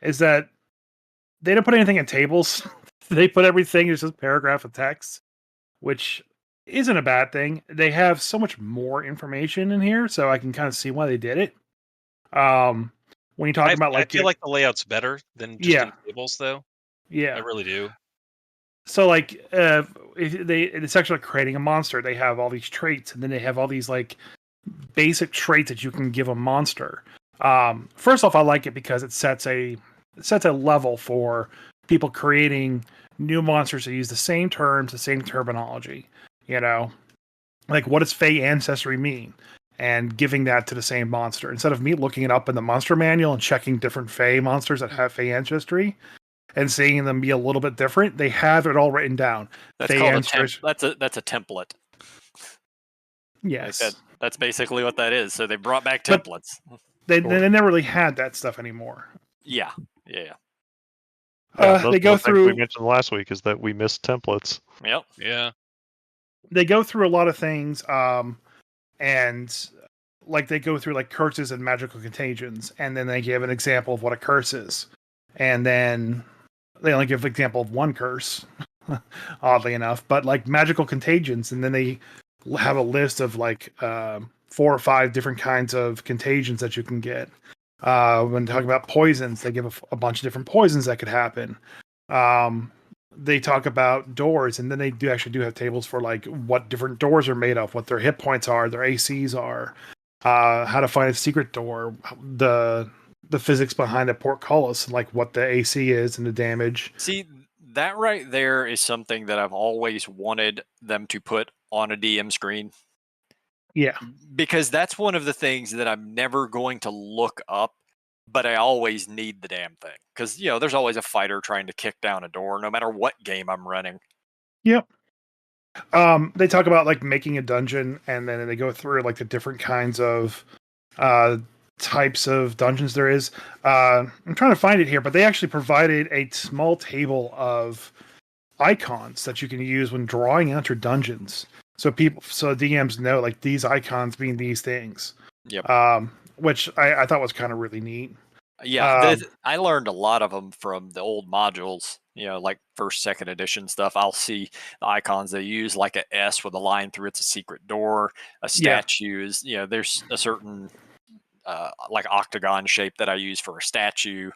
is that they don't put anything in tables. They put everything as just a paragraph of text, which isn't a bad thing. They have so much more information in here, so I can kind of see why they did it. When you talk about I like feel like the layout's better than just in yeah, tables, though. I yeah. really do. So like it's actually like creating a monster. They have all these traits, and then they have all these like basic traits that you can give a monster. First off, I like it because it sets a level for people creating new monsters that use the same terms, the same terminology. You know, like what does Fey ancestry mean? And giving that to the same monster instead of me looking it up in the monster manual and checking different Fey monsters that have Fey ancestry and seeing them be a little bit different. They have it all written down. That's called that's a template. Yes. That's basically what that is. So they brought back templates. They never really had that stuff anymore. Yeah. They go through. We mentioned last week is that we missed templates. Yep. Yeah. They go through a lot of things, and like they go through like curses and magical contagions, and then they give an example of what a curse is, and then they only give an example of one curse, oddly enough, but like magical contagions, and then they have a list of like 4 or 5 different kinds of contagions that you can get. When talking about poisons, they give a bunch of different poisons that could happen. They talk about doors, and then they do have tables for like what different doors are made of, what their hit points are, their ACs are, how to find a secret door, the physics behind a portcullis, like what the AC is and the damage. See, that right there is something that I've always wanted them to put on a DM screen. Yeah. Because that's one of the things that I'm never going to look up, but I always need the damn thing. Because, there's always a fighter trying to kick down a door, no matter what game I'm running. Yep. They talk about like making a dungeon, and then they go through like the different kinds of types of dungeons there is. I'm trying to find it here, but they actually provided a small table of icons that you can use when drawing out your dungeons. So DMs know like these icons mean these things. Yep. Which I thought was kind of really neat. Yeah, I learned a lot of them from the old modules, like first, second edition stuff. I'll see the icons they use, like a S with a line through it's a secret door. A statue is, there's a certain like octagon shape that I use for a statue.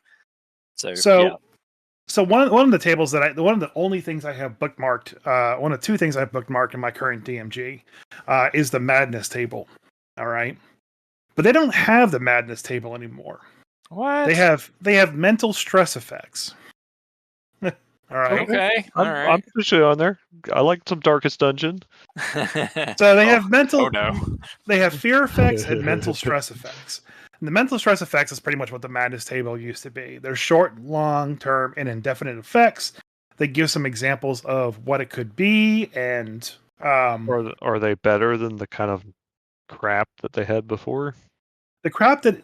So one of the tables that one of the only things I have bookmarked, one of 2 things I've bookmarked in my current DMG, is the madness table. All right, but they don't have the madness table anymore. What? They have mental stress effects. All right. Okay. I'm officially on there. I like some Darkest Dungeon. So they have mental. Oh no. They have fear effects and mental stress effects. And the mental stress effects is pretty much what the madness table used to be. They're short, long-term, and indefinite effects. They give some examples of what it could be, and are they better than the kind of crap that they had before? the crap that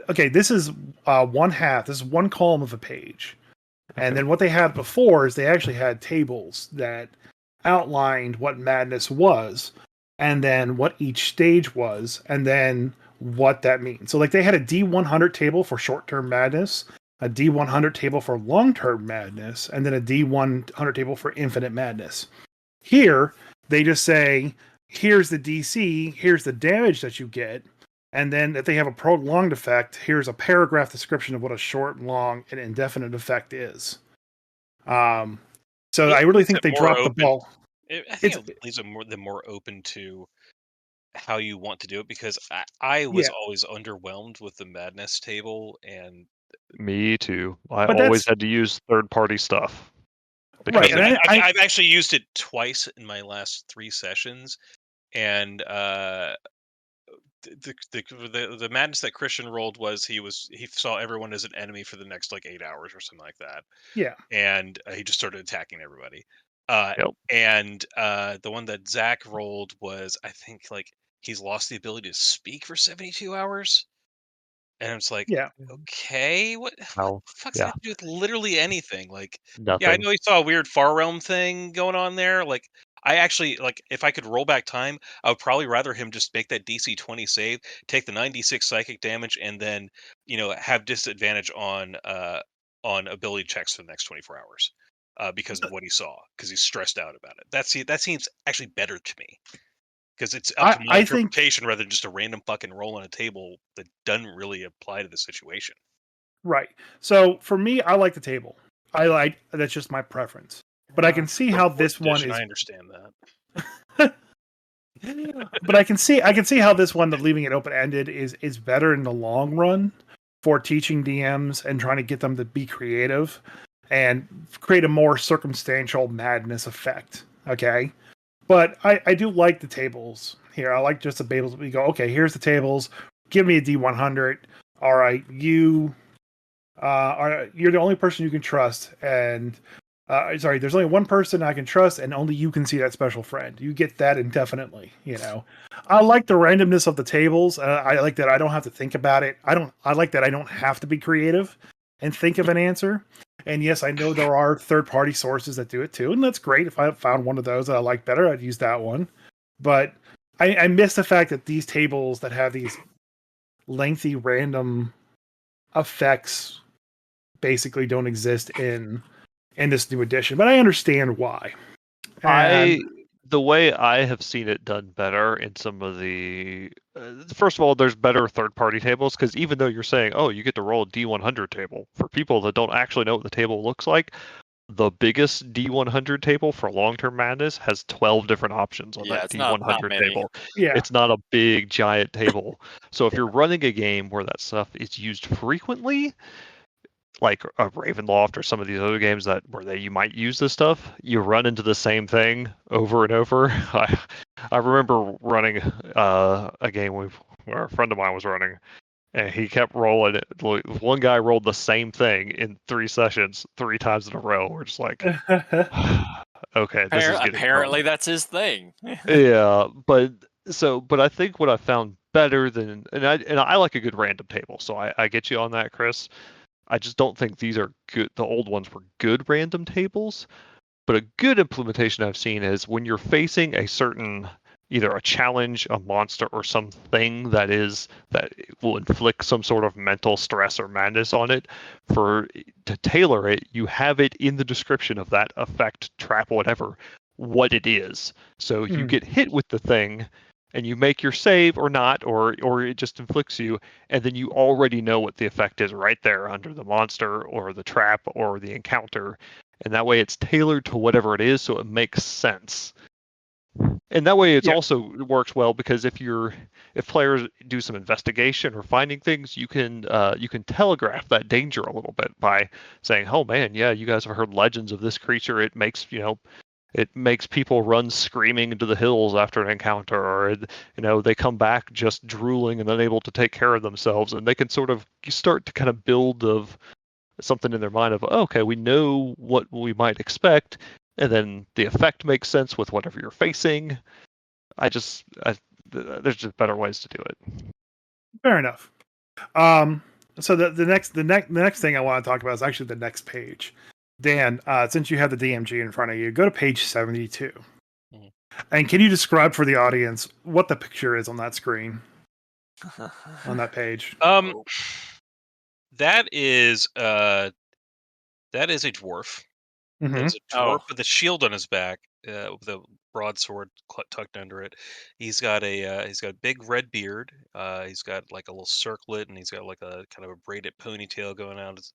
okay, this is one half. This is one column of a page. Okay. And then what they had before is they actually had tables that outlined what madness was, and then what each stage was, and then what that means. So like they had a D100 table for short-term madness, a D100 table for long-term madness, and then a D100 table for infinite madness. Here, they just say, here's the DC, here's the damage that you get, and then if they have a prolonged effect, here's a paragraph description of what a short, long, and indefinite effect is. So I really think they dropped the ball. I think it leaves them more open to how you want to do it, because I was always underwhelmed with the madness table, and me too. I always had to use third-party stuff. because Right, and I've actually used it twice in my last 3 sessions, and the madness that Christian rolled was he saw everyone as an enemy for the next like 8 hours or something like that, yeah, and he just started attacking everybody. Yep. And the one that Zach rolled was, I think, like he's lost the ability to speak for 72 hours. And it's like, yeah. okay, what Well, the fuck's that yeah, have to do with literally anything? Like, yeah, I nothing. know he saw a weird Far Realm thing going on there. Like, I actually like if I could roll back time, I would probably rather him just make that DC 20 save, take the 96 psychic damage, and then have disadvantage on ability checks for the next 24 hours. Because of what he saw, because he's stressed out about it. That seems actually better to me because it's up to my I think interpretation rather than just a random fucking roll on a table that doesn't really apply to the situation. right. So for me, I like the table. I like that's just my preference. But I can see For how fourth this one edition, is. I understand that. But I can see how this one, the leaving it open ended, is better in the long run for teaching DMs and trying to get them to be creative and create a more circumstantial madness effect. Okay. But I do like the tables here. I like just the tables. We go, okay, here's the tables. Give me a D100. All right, you're the only person you can trust, and sorry, there's only one person I can trust, and only you can see that special friend. You get that indefinitely. I like the randomness of the tables. I like that I don't have to think about it. I like that I don't have to be creative and think of an answer. And yes, I know there are third-party sources that do it too, and that's great. If I found one of those that I like better, I'd use that one. But I miss the fact that these tables that have these lengthy random effects basically don't exist in this new edition. But I understand why. And The way I have seen it done better in some of the first of all, there's better third-party tables because even though you're saying, oh, you get to roll a D100 table, for people that don't actually know what the table looks like, the biggest D100 table for long-term madness has 12 different options on Yeah, that it's not D100 many. table. yeah, It's not a big giant table. So if you're running a game where that stuff is used frequently, like a Ravenloft or some of these other games where you might use this stuff, you run into the same thing over and over. I remember running a game where a friend of mine was running, and he kept rolling it. One guy rolled the same thing in 3 sessions, 3 times in a row. We're just like, okay, this is getting Apparently, fun. that's his thing. Yeah, but I think what I found better than and I like a good random table, so I get you on that, Chris. I just don't think these are good. The old ones were good random tables, but a good implementation I've seen is when you're facing a certain either a challenge, a monster, or something that will inflict some sort of mental stress or madness on it. To tailor it, you have it in the description of that effect, trap, whatever, what it is. So you get hit with the thing, and you make your save or not, or it just inflicts you, and then you already know what the effect is right there under the monster or the trap or the encounter, and that way it's tailored to whatever it is, so it makes sense. And that way it Yeah. also works well because if players do some investigation or finding things, you can telegraph that danger a little bit by saying, oh man, yeah, you guys have heard legends of this creature. It makes people run screaming into the hills after an encounter, or they come back just drooling and unable to take care of themselves, and they can sort of start to kind of build of something in their mind of, oh, okay, we know what we might expect, and then the effect makes sense with whatever you're facing. There's just better ways to do it. fair enough. So the next thing I want to talk about is actually the next page. Dan, since you have the DMG in front of you, go to page 72. Mhm. And can you describe for the audience what the picture is on that screen, on that page? That is a dwarf. Mm-hmm. That is a dwarf Oh. with a shield on his back, with a broadsword tucked under it. He's got a big red beard. He's got like a little circlet, and he's got like a kind of a braided ponytail going out his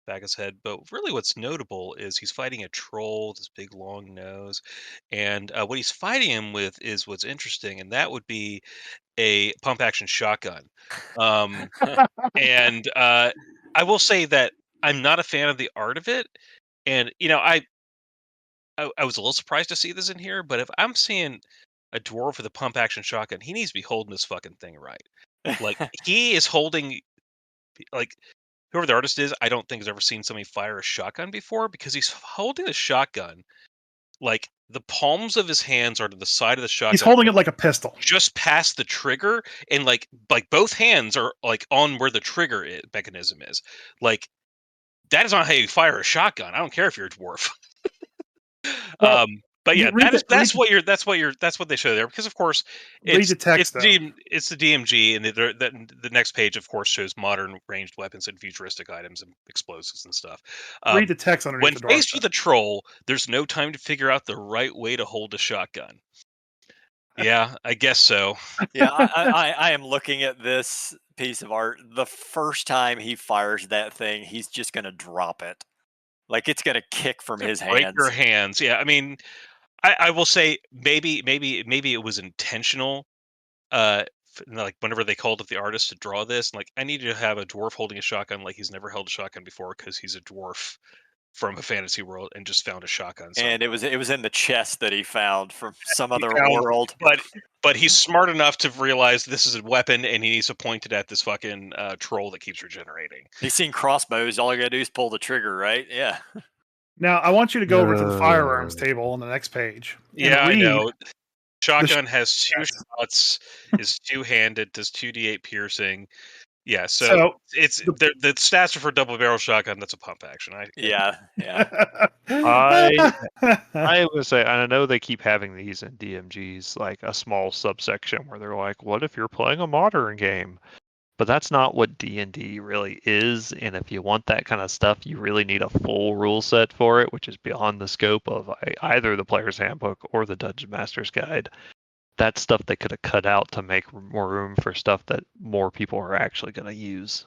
back of his head. But really, what's notable is he's fighting a troll with this big long nose, and what he's fighting him with is what's interesting, and that would be a pump action shotgun. Um, and I will say that I'm not a fan of the art of it, and I was a little surprised to see this in here, but if I'm seeing a dwarf with a pump action shotgun, he needs to be holding this fucking thing right. Like he is holding, like whoever the artist is, I don't think has ever seen somebody fire a shotgun before, because he's holding a shotgun like the palms of his hands are to the side of the shotgun. He's holding it like a pistol, just past the trigger, and like both hands are like on where the trigger mechanism is. Like that is not how you fire a shotgun. I don't care if you're a dwarf. Well, but yeah, that's what they show there, because of course read the text, it's the DMG, and the next page of course shows modern ranged weapons and futuristic items and explosives and stuff. Read the text underneath when the door. faced with a troll, there's no time to figure out the right way to hold a shotgun. Yeah, I guess so. Yeah, I am looking at this piece of art. The first time he fires that thing, he's just gonna drop it. Like it's gonna kick from his Break hands. your hands. Yeah, I mean, I will say maybe it was intentional. Like whenever they called up the artist to draw this, like I need you to have a dwarf holding a shotgun like he's never held a shotgun before, because he's a dwarf from a fantasy world and just found a shotgun somewhere. And it was in the chest that he found from some other world. But he's smart enough to realize this is a weapon, and he needs to point it at this fucking troll that keeps regenerating. He's seen crossbows. All you gotta do is pull the trigger, right? Yeah. Now I want you to go over to the firearms table on the next page. Yeah, I know. Shotgun has 2 shots, is 2-handed, does 2d8 piercing. Yeah, so it's the stats are for double barrel shotgun. That's a pump action. Yeah. I would say, and I know they keep having these in DMGs, like a small subsection where they're like, "What if you're playing a modern game?" But that's not what D&D really is. And if you want that kind of stuff, you really need a full rule set for it, which is beyond the scope of either the player's handbook or the Dungeon Master's Guide. That's stuff they could have cut out to make more room for stuff that more people are actually going to use.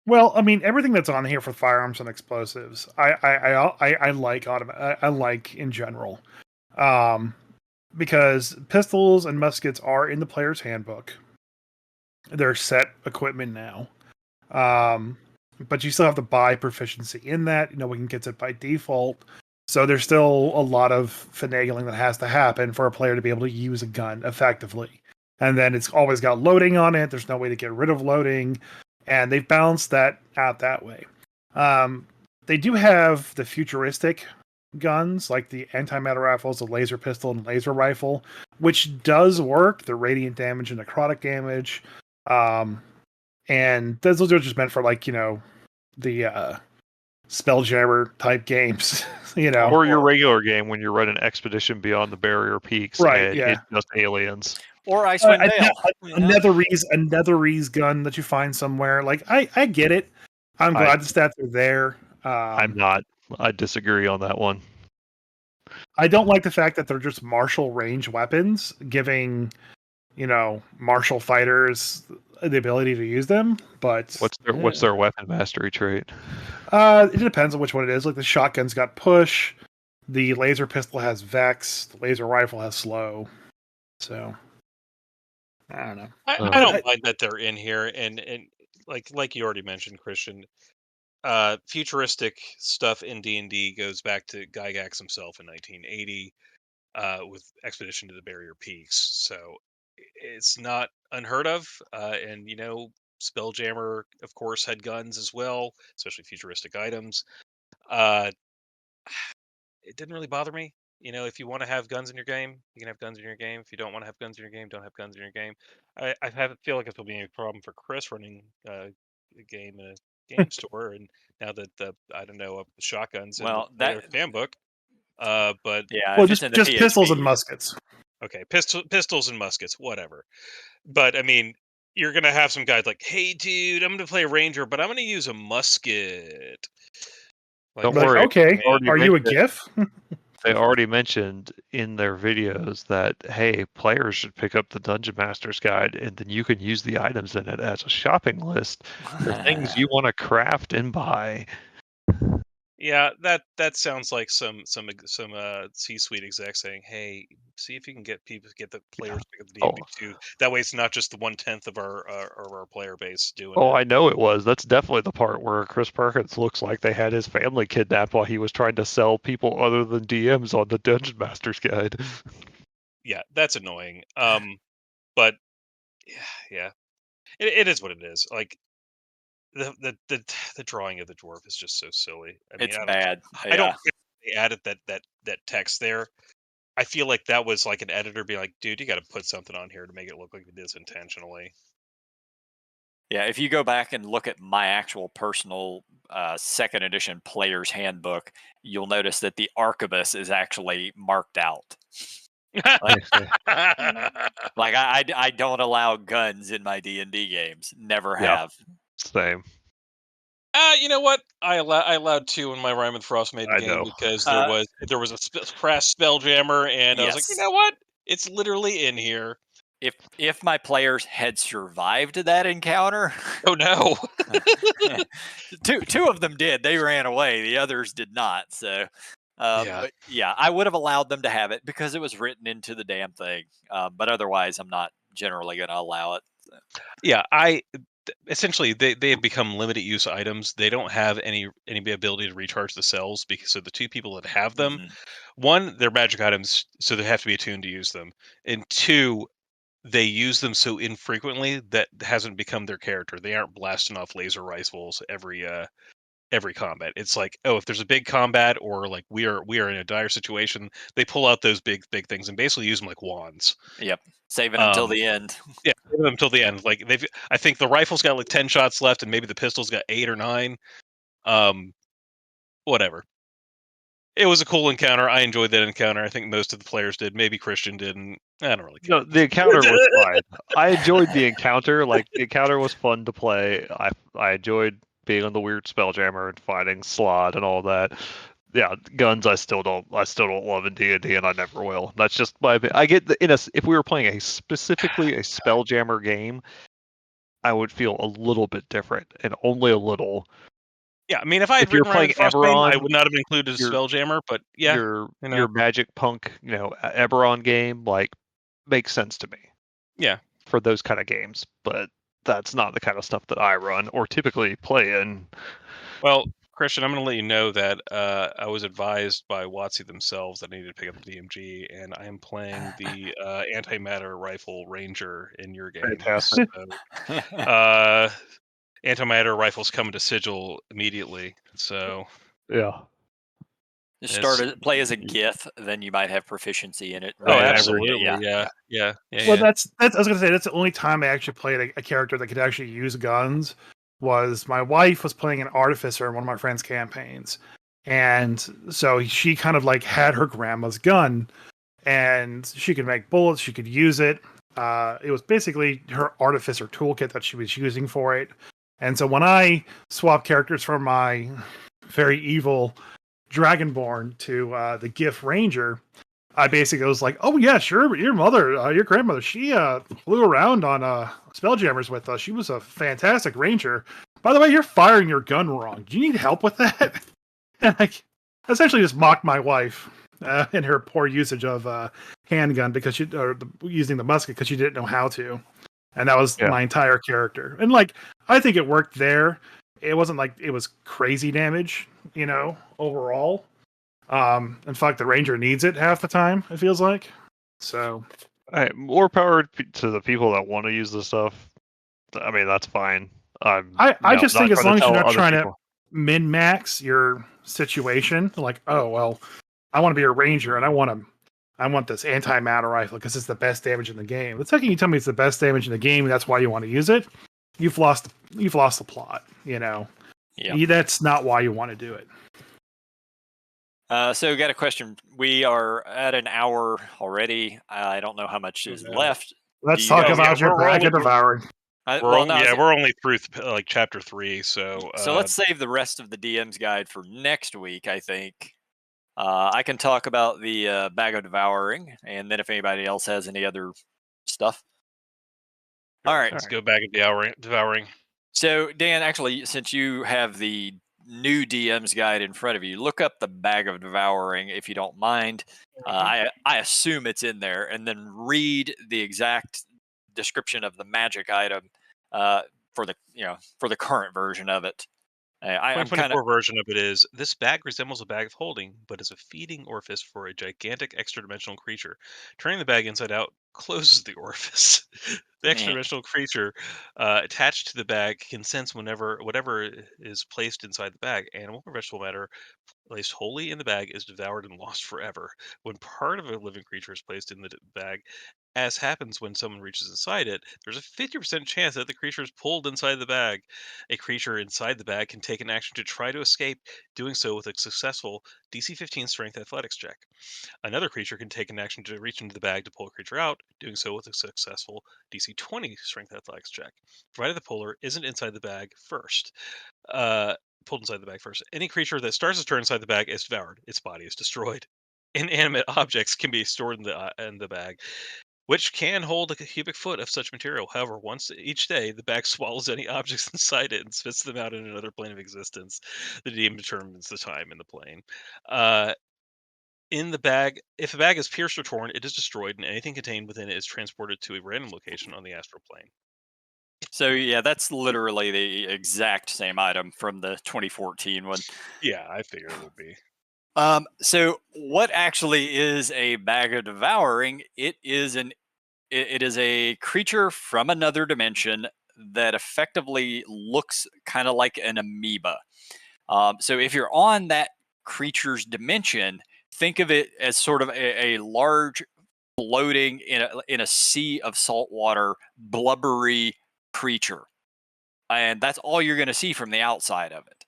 Well, I mean, everything that's on here for firearms and explosives, I like in general, because pistols and muskets are in the player's handbook. They're set equipment now, but you still have to buy proficiency in that. No one gets it by default. So there's still a lot of finagling that has to happen for a player to be able to use a gun effectively. And then it's always got loading on it. There's no way to get rid of loading. And they've balanced that out that way. They do have the futuristic guns, like the antimatter rifles, the laser pistol, and laser rifle, which does work. The radiant damage and necrotic damage. And those are just meant for, like, the Spelljammer type games, or your regular game when you're running Expedition Beyond the Barrier Peaks, right? And yeah, it's just aliens. Or Icewind Dale, another Reese gun that you find somewhere. Like I get it. I'm glad the stats are there. I'm not. I disagree on that one. I don't like the fact that they're just martial range weapons, giving martial fighters the ability to use them. But what's their weapon mastery trait? It depends on which one it is. Like the shotgun's got push, the laser pistol has vex, the laser rifle has slow. So I don't know. I don't mind that they're in here, and like you already mentioned, Christian. Futuristic stuff in D&D goes back to Gygax himself in 1980 with Expedition to the Barrier Peaks. So it's not unheard of. And Spelljammer, of course, had guns as well, especially futuristic items. It didn't really bother me. If you want to have guns in your game, you can have guns in your game. If you don't want to have guns in your game, don't have guns in your game. I feel like it's will be a problem for Chris running a game in a game store, and now that the shotguns in the handbook. But yeah, well, just pistols and muskets. Okay, pistols and muskets, whatever. But I mean, you're gonna have some guys like, "Hey, dude, I'm gonna play Ranger, but I'm gonna use a musket." Don't worry. Okay, are you a GIF? They already mentioned in their videos that, hey, players should pick up the Dungeon Master's Guide, and then you can use the items in it as a shopping list for things you want to craft and buy. Yeah, that sounds like some C-suite exec saying, "Hey, see if you can get the players to pick up the Oh, DMB2. That way, it's not just the 1/10 of our player base doing oh, it." I know it was. That's definitely the part where Chris Perkins looks like they had his family kidnapped while he was trying to sell people other than DMs on the Dungeon Master's Guide. Yeah, that's annoying. But yeah, it is what it is. Like the drawing of the dwarf is just so silly. I mean, It's I don't care. bad. I don't Yeah. care if they added that text there. I feel like that was like an editor being like, "Dude, you got to put something on here to make it look like it is intentionally." Yeah, if you go back and look at my actual personal second edition player's handbook, you'll notice that the arquebus is actually marked out. Like I don't allow guns in my D&D games. Never Yeah. have. Same. You know what? I allowed 2 in my Rhyme and Frost Maiden I game know. because there was a crash spelljammer, and I was like, you Yes. know what? It's literally in here. If my players had survived that encounter, Oh no! two of them did. They ran away. The others did not. So, Yeah. but yeah, I would have allowed them to have it because it was written into the damn thing. But otherwise, I'm not generally going to allow it. So. Yeah, essentially they have become limited use items. They don't have any ability to recharge the cells because so the 2 people that have them, Mhm. 1, they're magic items, so they have to be attuned to use them, and 2, they use them so infrequently that hasn't become their character. They aren't blasting off laser rifles every combat. It's like, oh, if there's a big combat or like we are in a dire situation, they pull out those big things and basically use them like wands. Yep, saving until Um, the end. yeah, give them until the end. Like I think the rifle's got like 10 shots left, and maybe the pistol's got 8 or 9. Um, Whatever. It was a cool encounter. I enjoyed that encounter. I think most of the players did. Maybe Christian didn't. I don't really care. No, the encounter was fine. I enjoyed the encounter. Like the encounter was fun to play. I enjoyed being on the weird spelljammer and fighting Slot and all that. Yeah, guns I still don't love in D&D, and I never will. That's just my. I get if we were playing specifically a spelljammer game, I would feel a little bit different, and only a little. Yeah, I mean, if I had If you're written Rhyme playing and Frostbane, I Eberron, would not have included a your Spelljammer, but yeah, your Magic Punk, Eberron game, like, makes sense to me yeah. for those kind of games, but that's not the kind of stuff that I run or typically play in. Well, Christian, I'm going to let you know that I was advised by WotC themselves that I needed to pick up the DMG, and I am playing the Antimatter Rifle Ranger in your game. Fantastic. So, Antimatter Rifle's coming to Sigil immediately, so... Yeah. Just play as a Gith, then you might have proficiency in it. Oh, Right, absolutely, yeah. Well, that's I was gonna say that's the only time I actually played a character that could actually use guns. Was my wife was playing an artificer in one of my friend's campaigns, and so she kind of like had her grandma's gun, and she could make bullets. She could use it. It was basically her artificer toolkit that she was using for it. And so when I swapped characters from my very evil Dragonborn to the Gith Ranger, I basically was like, "Oh yeah, sure, your mother, your grandmother, she flew around on Spelljammers with us. She was a fantastic ranger. By the way, you're firing your gun wrong. Do you need help with that?" And I essentially just mocked my wife in her poor usage of handgun because using the musket because she didn't know how to, and that was my entire character. And like, I think it worked there. It wasn't like it was crazy damage, overall. In fact, the ranger needs it half the time. It feels like. So, more power to the people that want to use the stuff. I mean, that's fine. I just think as long as you're not trying to min max your situation, like, oh well, I want to be a ranger and I want this anti-matter rifle because it's the best damage in the game. The second you tell me it's the best damage in the game and that's why you want to use it, you've lost the plot. Yeah, that's not why you want to do it. So we got a question. We are at an hour already. I don't know how much is left. Let's talk about your Bad of Devouring. We're only through like chapter 3, so let's save the rest of the DM's guide for next week. I think I can talk about the Bad of Devouring, and then if anybody else has any other stuff. All right, let's go Bad of Devouring. So Dan, actually, since you have the new DM's guide in front of you, look up the Bag of Devouring if you don't mind. I assume it's in there, and then read the exact description of the magic item for the current version of it. I'm kind of 2024 version of it is this bag resembles a bag of holding, but is a feeding orifice for a gigantic extra dimensional creature. Turning the bag inside out closes the orifice. The extra dimensional creature attached to the bag can sense whatever is placed inside the bag, animal or vegetable matter, placed wholly in the bag is devoured and lost forever. When part of a living creature is placed in the bag, as happens when someone reaches inside it, there's a 50% chance that the creature is pulled inside the bag. A creature inside the bag can take an action to try to escape, doing so with a successful DC 15 Strength Athletics check. Another creature can take an action to reach into the bag to pull a creature out, doing so with a successful DC 20 Strength Athletics check, provided the puller isn't inside the bag first. Pulled inside the bag first. Any creature that starts to turn inside the bag is devoured. Its body is destroyed. Inanimate objects can be stored in the bag, which can hold a cubic foot of such material. However, once each day, the bag swallows any objects inside it and spits them out in another plane of existence. The DM determines the time in the plane. In the bag, if the bag is pierced or torn, it is destroyed, and anything contained within it is transported to a random location on the astral plane. So yeah, that's literally the exact same item from the 2014 one. Yeah, I figured it would be. So what actually is a Bag of Devouring? It is a creature from another dimension that effectively looks kind of like an amoeba. So if you're on that creature's dimension, think of it as sort of a large floating in a sea of salt water, blubbery creature, and that's all you're going to see from the outside of it.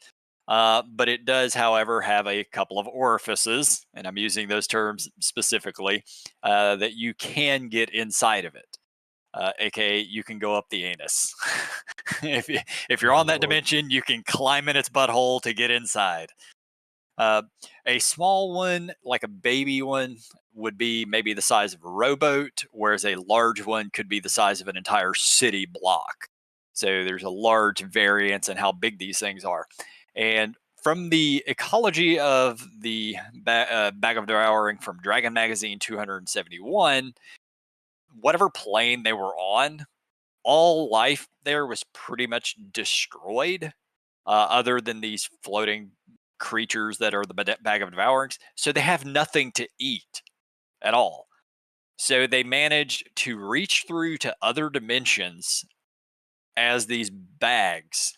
But it does, however, have a couple of orifices, and I'm using those terms specifically, that you can get inside of it. AKA, you can go up the anus. If you're on that dimension, you can climb in its butthole to get inside. A small one, like a baby one, would be maybe the size of a rowboat, whereas a large one could be the size of an entire city block. So there's a large variance in how big these things are. And from the ecology of the Bag of Devouring from Dragon Magazine 271, whatever plane they were on, all life there was pretty much destroyed, other than these floating creatures that are the Bag of Devourings. So they have nothing to eat at all. So they managed to reach through to other dimensions as these bags,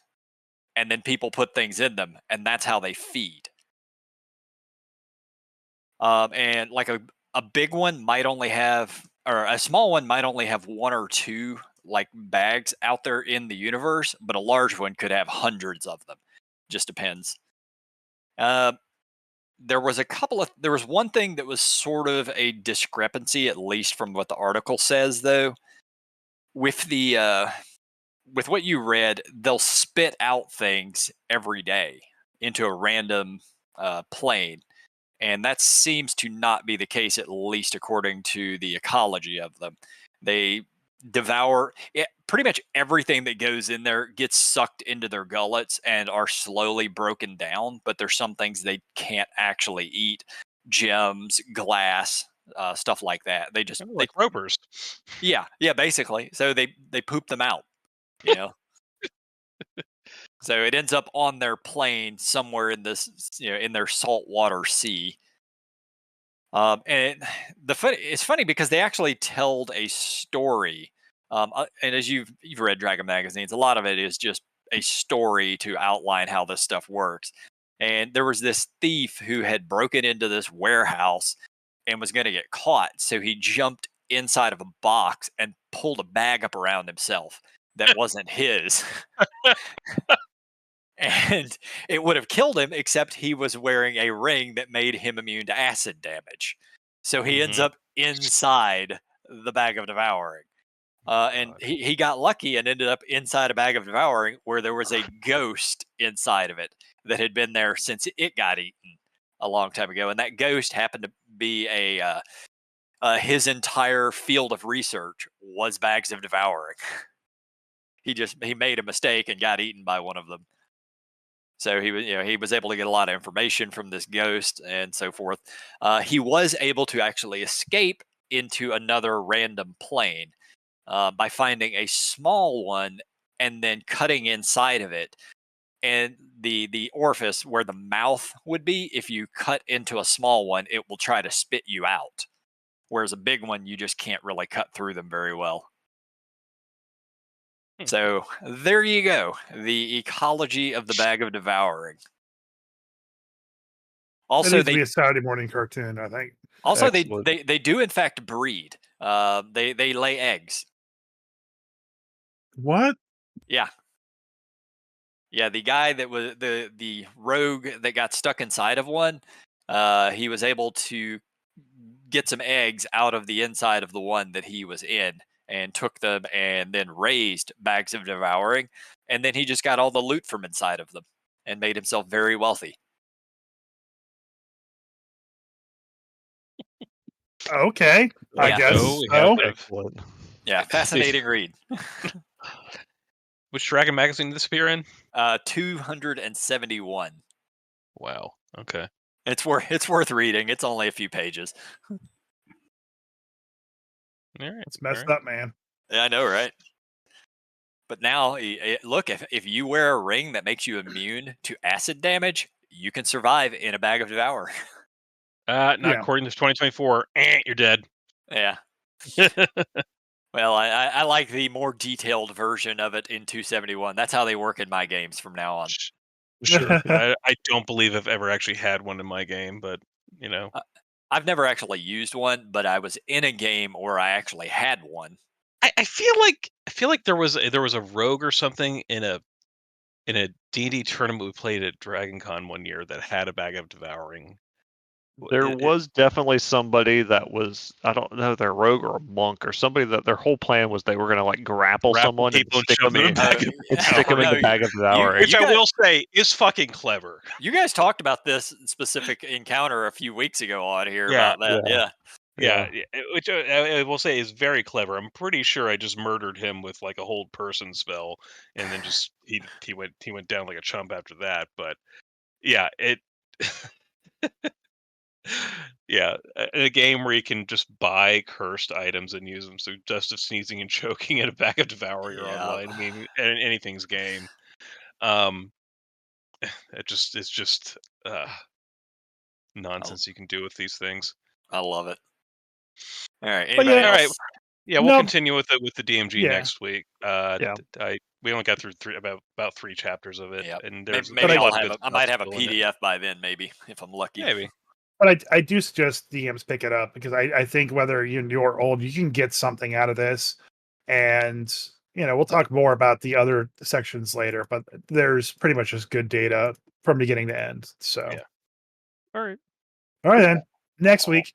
and then people put things in them, and that's how they feed. And like a big one might only have, or a small one might only have one or two like bags out there in the universe, but a large one could have hundreds of them. Just depends. Uh, there was one thing that was sort of a discrepancy, at least from what the article says, though. With the with what you read, they'll spit out things every day into a random plane. And that seems to not be the case, at least according to the ecology of them. They devour it, pretty much everything that goes in there gets sucked into their gullets and are slowly broken down. But there's some things they can't actually eat: gems, glass, stuff like that. They just Like ropers. yeah, basically. So they poop them out, you know. So it ends up on their plane somewhere in this, in their saltwater sea. And it's funny because they actually told a story. And as you've read Dragon magazines, a lot of it is just a story to outline how this stuff works. And there was this thief who had broken into this warehouse and was going to get caught, so he jumped inside of a box and pulled a bag up around himself that wasn't his. And it would have killed him, except he was wearing a ring that made him immune to acid damage. So he ends up inside the Bag of Devouring. And he got lucky and ended up inside a Bag of Devouring where there was a ghost inside of it that had been there since it got eaten a long time ago. And that ghost happened to be his entire field of research was Bags of Devouring. He made a mistake and got eaten by one of them. So he was able to get a lot of information from this ghost and so forth. He was able to actually escape into another random plane by finding a small one and then cutting inside of it. And the orifice where the mouth would be, if you cut into a small one, it will try to spit you out. Whereas a big one, you just can't really cut through them very well. So there you go. The ecology of the Bag of Devouring. That Also, needs to be a Saturday morning cartoon, I think. also Excellent. they do in fact breed. They lay eggs. What? Yeah. Yeah, the guy that was the rogue that got stuck inside of one, he was able to get some eggs out of the inside of the one that he was in and took them and then raised Bags of Devouring, and then he just got all the loot from inside of them and made himself very wealthy. Okay, I Yeah. guess So we so. have Excellent. Yeah, fascinating read. which Dragon magazine did this appear in? 271. Wow. Okay. It's worth reading. It's only a few pages. All right. It's messed all right. up, man. Yeah, I know, right? But now, look, if you wear a ring that makes you immune to acid damage, you can survive in a Bag of Devour. Not Yeah. according to 2024. You're dead. Yeah. Well, I like the more detailed version of it in 271. That's how they work in my games from now on. Sure. I don't believe I've ever actually had one in my game, but you know. I've never actually used one, but I was in a game where I actually had one. I feel like there was a rogue or something in a D&D tournament we played at Dragon Con one year that had a Bag of Devouring. There was definitely somebody that was, I don't know, if they're a rogue or a monk or somebody that their whole plan was they were going to like grapple someone and people and stick shove them them in in, a Bag of and stick them in the Bag of Devouring. Which You I guys- will say is fucking clever. You guys talked about this specific encounter a few weeks ago on here Yeah, about that. Yeah. Yeah, which I will say is very clever. I'm pretty sure I just murdered him with like a hold person spell, and then just he went down like a chump after that. But yeah, it yeah, in a game where you can just buy cursed items and use them, so just of sneezing and choking at a Bag of Devouring or Yeah. online. I mean, anything's game. It's just nonsense you can do with these things. I love it. All right. But Anybody yeah, else? All right. Yeah, we'll No. continue with the DMG Yeah. next week. Yeah. We only got through about 3 chapters of it, Yep. and there's Maybe a lot I of good might stuff have a still in it. PDF by then, maybe if I'm lucky. Maybe. But I do suggest DMs pick it up because I think whether you're old, you can get something out of this. And, we'll talk more about the other sections later, but there's pretty much just good data from beginning to end. So, Yeah. All right. all right, then. Next week.